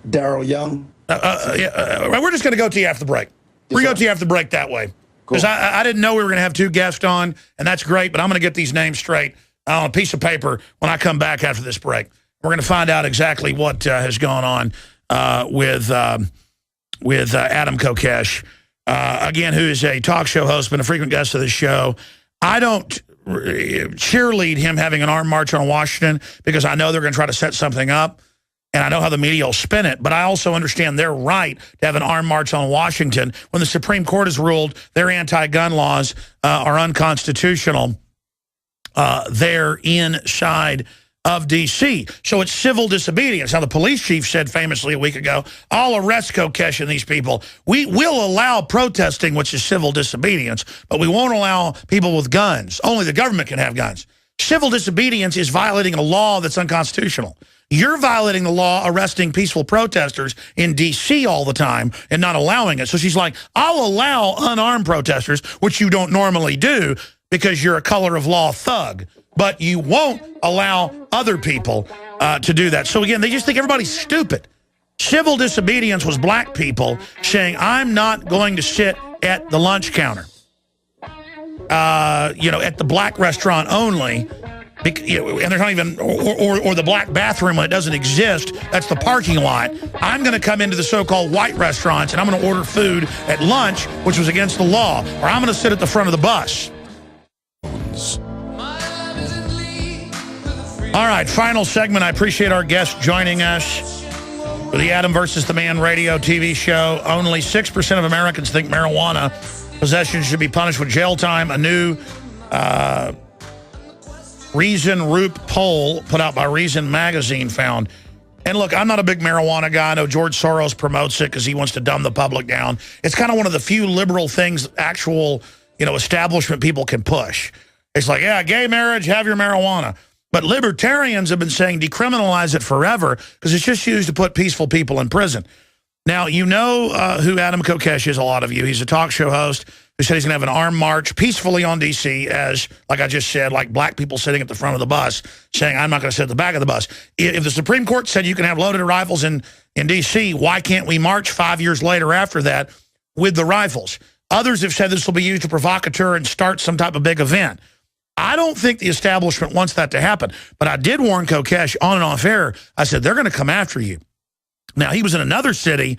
Daryl Young. We're just going to go to you after the break. We're going to go to you after the break that way. Because I didn't know we were going to have 2 guests on, and that's great, but I'm going to get these names straight on a piece of paper when I come back after this break. We're going to find out exactly what has gone on with Adam Kokesh, again, who is a talk show host, been a frequent guest of the show. I don't cheerlead him having an armed march on Washington because I know they're going to try to set something up. And I know how the media will spin it, but I also understand their right to have an armed march on Washington when the Supreme Court has ruled their anti-gun laws are unconstitutional there inside of D.C. So it's civil disobedience. Now, the police chief said famously a week ago, I'll arrest Kokesh and these people. We will allow protesting, which is civil disobedience, but we won't allow people with guns. Only the government can have guns. Civil disobedience is violating a law that's unconstitutional. You're violating the law, arresting peaceful protesters in D.C. all the time and not allowing it. So she's like, I'll allow unarmed protesters, which you don't normally do because you're a color of law thug. But you won't allow other people to do that. So again, they just think everybody's stupid. Civil disobedience was black people saying, I'm not going to sit at the lunch counter, at the black restaurant only. And there's not even, or the black bathroom when it doesn't exist. That's the parking lot. I'm going to come into the so-called white restaurants and I'm going to order food at lunch, which was against the law, or I'm going to sit at the front of the bus. All right, final segment. I appreciate our guests joining us for the Adam versus the Man radio TV show. Only 6% of Americans think marijuana possession should be punished with jail time. A new Reason Roop poll put out by Reason magazine found. And look, I'm not a big marijuana guy. I know George Soros promotes it because he wants to dumb the public down. It's kind of one of the few liberal things actual, establishment people can push. It's like, yeah, gay marriage, have your marijuana. But libertarians have been saying decriminalize it forever because it's just used to put peaceful people in prison. Now, you know who Adam Kokesh is, a lot of you. He's a talk show host who said he's going to have an armed march peacefully on D.C. as, like I just said, like black people sitting at the front of the bus saying, I'm not going to sit at the back of the bus. If the Supreme Court said you can have loaded rifles in D.C., why can't we march 5 years later after that with the rifles? Others have said this will be used to provocateur and start some type of big event. I don't think the establishment wants that to happen. But I did warn Kokesh on and off air. I said, they're going to come after you. Now, he was in another city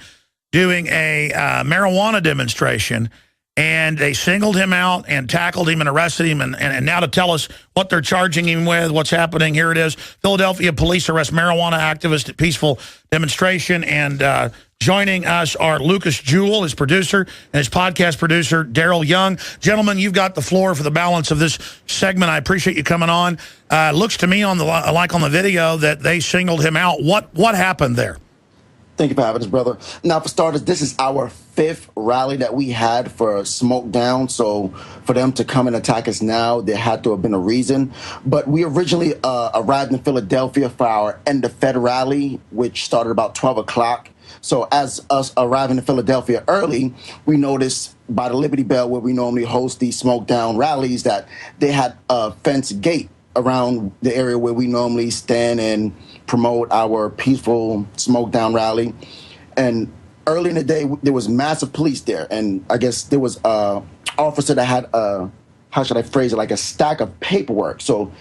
doing a marijuana demonstration, and they singled him out and tackled him and arrested him. And now to tell us what they're charging him with, what's happening, here it is. Philadelphia police arrest marijuana activist at peaceful demonstration. And joining us are Lucas Jewell, his producer, and his podcast producer, Daryl Young. Gentlemen, you've got the floor for the balance of this segment. I appreciate you coming on. Looks to me on the video that they singled him out. What happened there? Thank you for having us, brother. Now, for starters, this is our 5th rally that we had for Smoke Down. So for them to come and attack us now, there had to have been a reason. But we originally arrived in Philadelphia for our end of Fed rally, which started about 12 o'clock. So as us arriving in Philadelphia early, we noticed by the Liberty Bell, where we normally host these Smoke Down rallies, that they had a fence gate around the area where we normally stand and promote our peaceful Smoke Down rally. And early in the day, there was massive police there. And I guess there was a officer that had a, how should I phrase it, like a stack of paperwork. So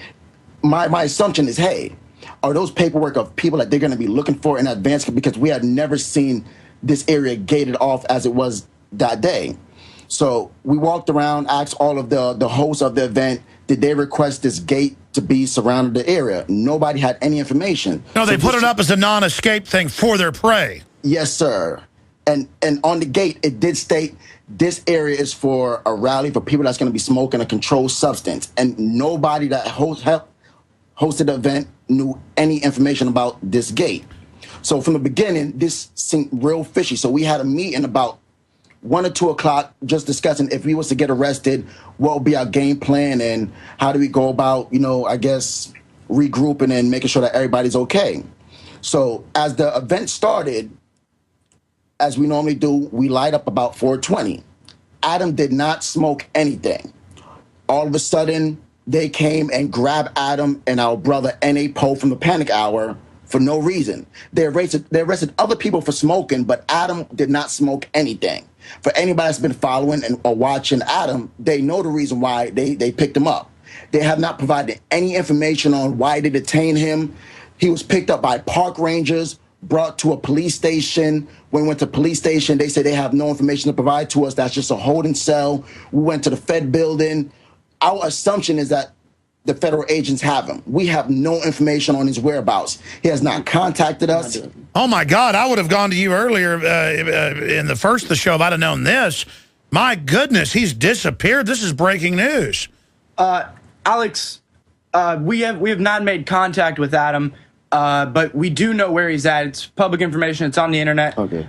my assumption is, hey, are those paperwork of people that they're going to be looking for in advance? Because we had never seen this area gated off as it was that day. So we walked around, asked all of the hosts of the event, did they request this gate to be surrounded the area? Nobody had any information. No, they put it up as a non-escape thing for their prey. Yes, sir. And on the gate, it did state this area is for a rally for people that's going to be smoking a controlled substance. And nobody that hosted the event knew any information about this gate. So from the beginning, this seemed real fishy. So we had a meeting about 1 or 2 o'clock, just discussing if we was to get arrested, what would be our game plan and how do we go about, I guess, regrouping and making sure that everybody's okay. So as the event started, as we normally do, we light up about 4:20. Adam did not smoke anything. All of a sudden, they came and grabbed Adam and our brother N.A. Poe from the Panic Hour for no reason. They arrested other people for smoking, but Adam did not smoke anything. For anybody that's been following or watching Adam, they know the reason why they picked him up. They have not provided any information on why they detained him. He was picked up by park rangers, brought to a police station. When we went to police station, they said they have no information to provide to us. That's just a holding cell. We went to the Fed building. Our assumption is that the federal agents have him. We have no information on his whereabouts. He has not contacted us. Oh, my God. I would have gone to you earlier in the first of the show if I'd have known this. My goodness, he's disappeared. This is breaking news. Alex, we have not made contact with Adam, but we do know where he's at. It's public information. It's on the internet. Okay.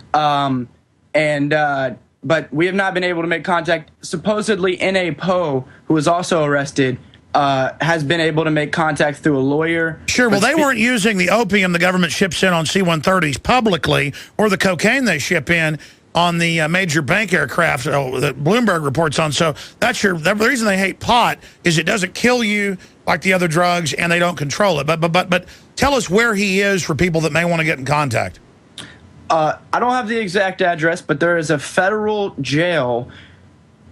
But we have not been able to make contact. Supposedly, N.A. Poe, who was also arrested, has been able to make contact through a lawyer. Sure, well, they weren't using the opium the government ships in on C-130s publicly or the cocaine they ship in on the major bank aircraft that Bloomberg reports on. So the reason they hate pot is it doesn't kill you like the other drugs and they don't control it. But tell us where he is for people that may want to get in contact. I don't have the exact address, but there is a federal jail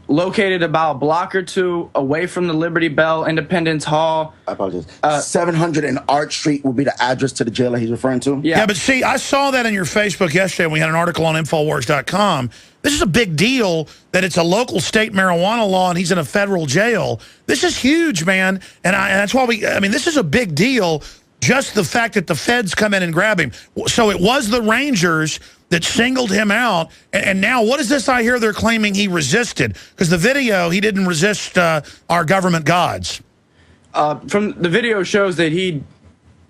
located about a block or two away from the Liberty Bell, Independence Hall. I apologize. 700 and Arch Street will be the address to the jail that he's referring to. Yeah, but see, I saw that in your Facebook yesterday. We had an article on Infowars.com. This is a big deal that it's a local state marijuana law and he's in a federal jail. This is huge, man. And that's why this is a big deal. Just the fact that the feds come in and grab him. So it was the Rangers that singled him out. And now what is this I hear they're claiming he resisted? Because the video, he didn't resist our government gods. From the video shows that he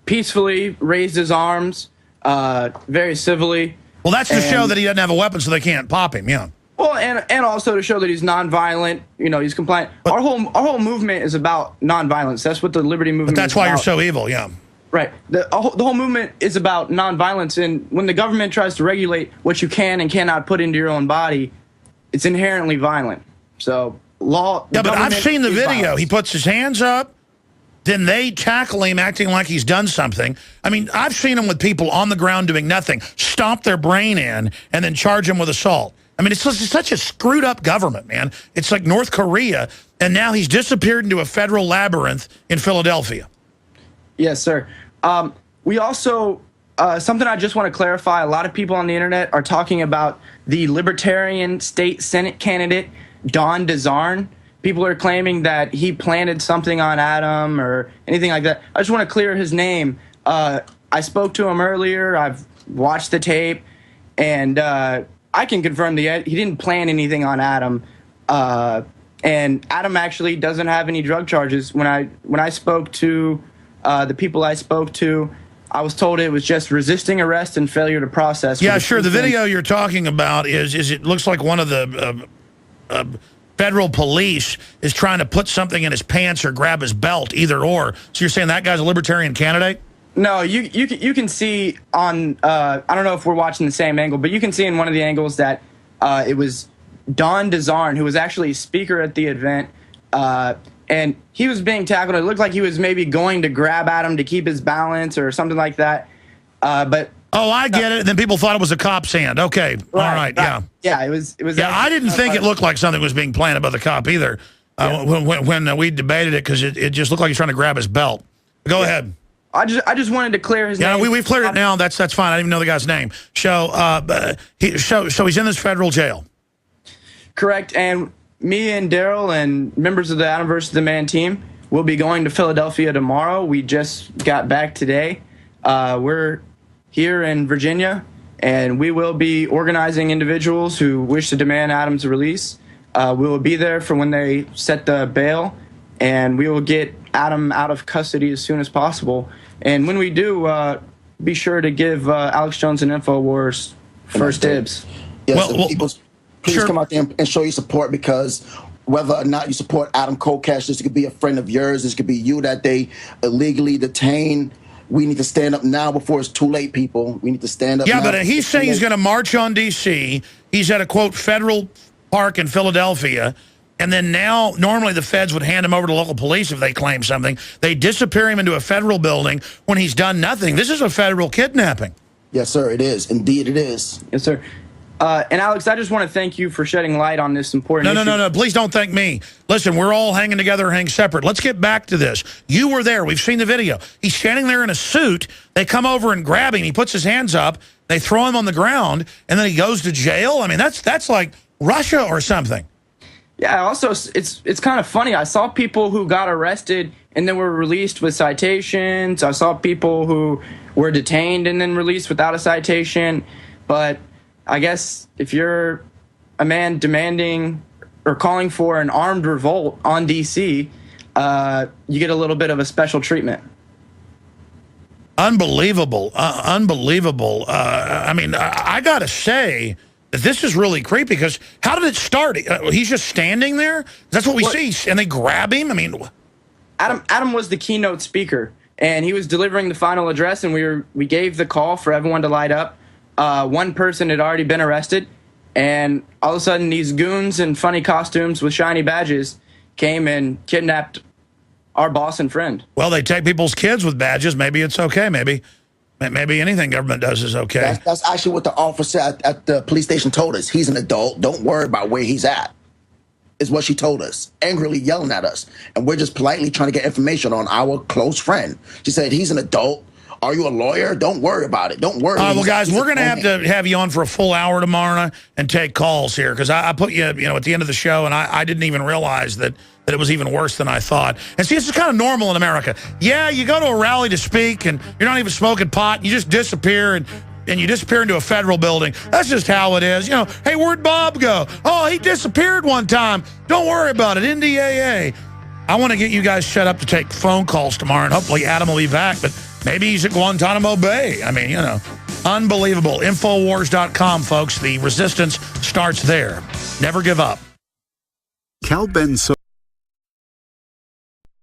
peacefully raised his arms, very civilly. Well, that's to show that he doesn't have a weapon so they can't pop him, yeah. Well, and also to show that he's nonviolent, he's compliant. Our whole movement is about nonviolence. That's what the Liberty movement is about. But that's why you're so evil, yeah. Right. The whole movement is about nonviolence, and when the government tries to regulate what you can and cannot put into your own body, it's inherently violent. So law. Yeah, but I've seen the video. Violence. He puts his hands up, then they tackle him acting like he's done something. I mean, I've seen him with people on the ground doing nothing, stomp their brain in, and then charge him with assault. I mean, it's such a screwed up government, man. It's like North Korea, and now he's disappeared into a federal labyrinth in Philadelphia. Yes, sir. We also something I just want to clarify. A lot of people on the internet are talking about the Libertarian State Senate candidate, Don DeZarn. People are claiming that he planted something on Adam or anything like that. I just want to clear his name. I spoke to him earlier. I've watched the tape, and I can confirm that he didn't plan anything on Adam. And Adam actually doesn't have any drug charges. When I spoke to the people I spoke to, I was told it was just resisting arrest and failure to process. Yeah, sure. The video you're talking about is it looks like one of the federal police is trying to put something in his pants or grab his belt, either or. So you're saying that guy's a libertarian candidate? No, you can see on, I don't know if we're watching the same angle, but you can see in one of the angles that it was Don DeZarn, who was actually a speaker at the event, and he was being tackled. It looked like he was maybe going to grab at him to keep his balance or something like that. But oh, I get it. And then people thought it was a cop's hand. Okay, all right, yeah. Yeah, it was. Yeah, I didn't think it looked like something was being planted by the cop either when we debated it, because it just looked like he's trying to grab his belt. Go ahead. I just wanted to clear his name. Yeah, we've cleared it now. That's fine. I didn't even know the guy's name. So he's in this federal jail. Correct. And me and Daryl and members of the Adam vs. the Man team will be going to Philadelphia tomorrow. We just got back today. We're here in Virginia, and we will be organizing individuals who wish to demand Adam's release. We will be there for when they set the bail, and we will get Adam out of custody as soon as possible. And when we do, be sure to give Alex Jones and InfoWars first dibs. Yes, please come out there and show your support, because whether or not you support Adam Kokesh, this could be a friend of yours, this could be you that they illegally detained. We need to stand up now before it's too late, people. We need to stand up now. Yeah, but he's saying he's going to march on D.C. He's at a, quote, federal park in Philadelphia. And then now, normally the feds would hand him over to local police if they claim something. They disappear him into a federal building when he's done nothing. This is a federal kidnapping. Yes, sir, it is. Indeed, it is. Yes, sir. And Alex, I just want to thank you for shedding light on this important issue. No. Please don't thank me. Listen, we're all hanging together, hang separate. Let's get back to this. You were there. We've seen the video. He's standing there in a suit. They come over and grab him. He puts his hands up. They throw him on the ground, and then he goes to jail. I mean, that's like Russia or something. Yeah, also, it's kind of funny. I saw people who got arrested and then were released with citations. I saw people who were detained and then released without a citation. But I guess if you're a man demanding or calling for an armed revolt on D.C., you get a little bit of a special treatment. Unbelievable. Unbelievable. I mean, I got to say that this is really creepy, because how did it start? He's just standing there? That's what we see. And they grab him? I mean, Adam was the keynote speaker, and he was delivering the final address, and we gave the call for everyone to light up. One person had already been arrested, and all of a sudden these goons in funny costumes with shiny badges came and kidnapped our boss and friend. Well, they take people's kids with badges. Maybe it's okay. Maybe anything government does is okay. That's actually what the officer at the police station told us. He's an adult. Don't worry about where he's at, is what she told us, angrily yelling at us. And we're just politely trying to get information on our close friend. She said, he's an adult. Are you a lawyer? Don't worry about it. Don't worry. Well, guys, we're going to have you on for a full hour tomorrow and take calls here, because I put you, at the end of the show, and I didn't even realize that it was even worse than I thought. And see, this is kind of normal in America. Yeah, you go to a rally to speak, and you're not even smoking pot. You just disappear, and you disappear into a federal building. That's just how it is. Hey, where'd Bob go? Oh, he disappeared one time. Don't worry about it. NDAA. I want to get you guys set up to take phone calls tomorrow, and hopefully Adam will be back, but maybe he's at Guantanamo Bay. I mean, unbelievable. Infowars.com, folks. The resistance starts there. Never give up. Cal Ben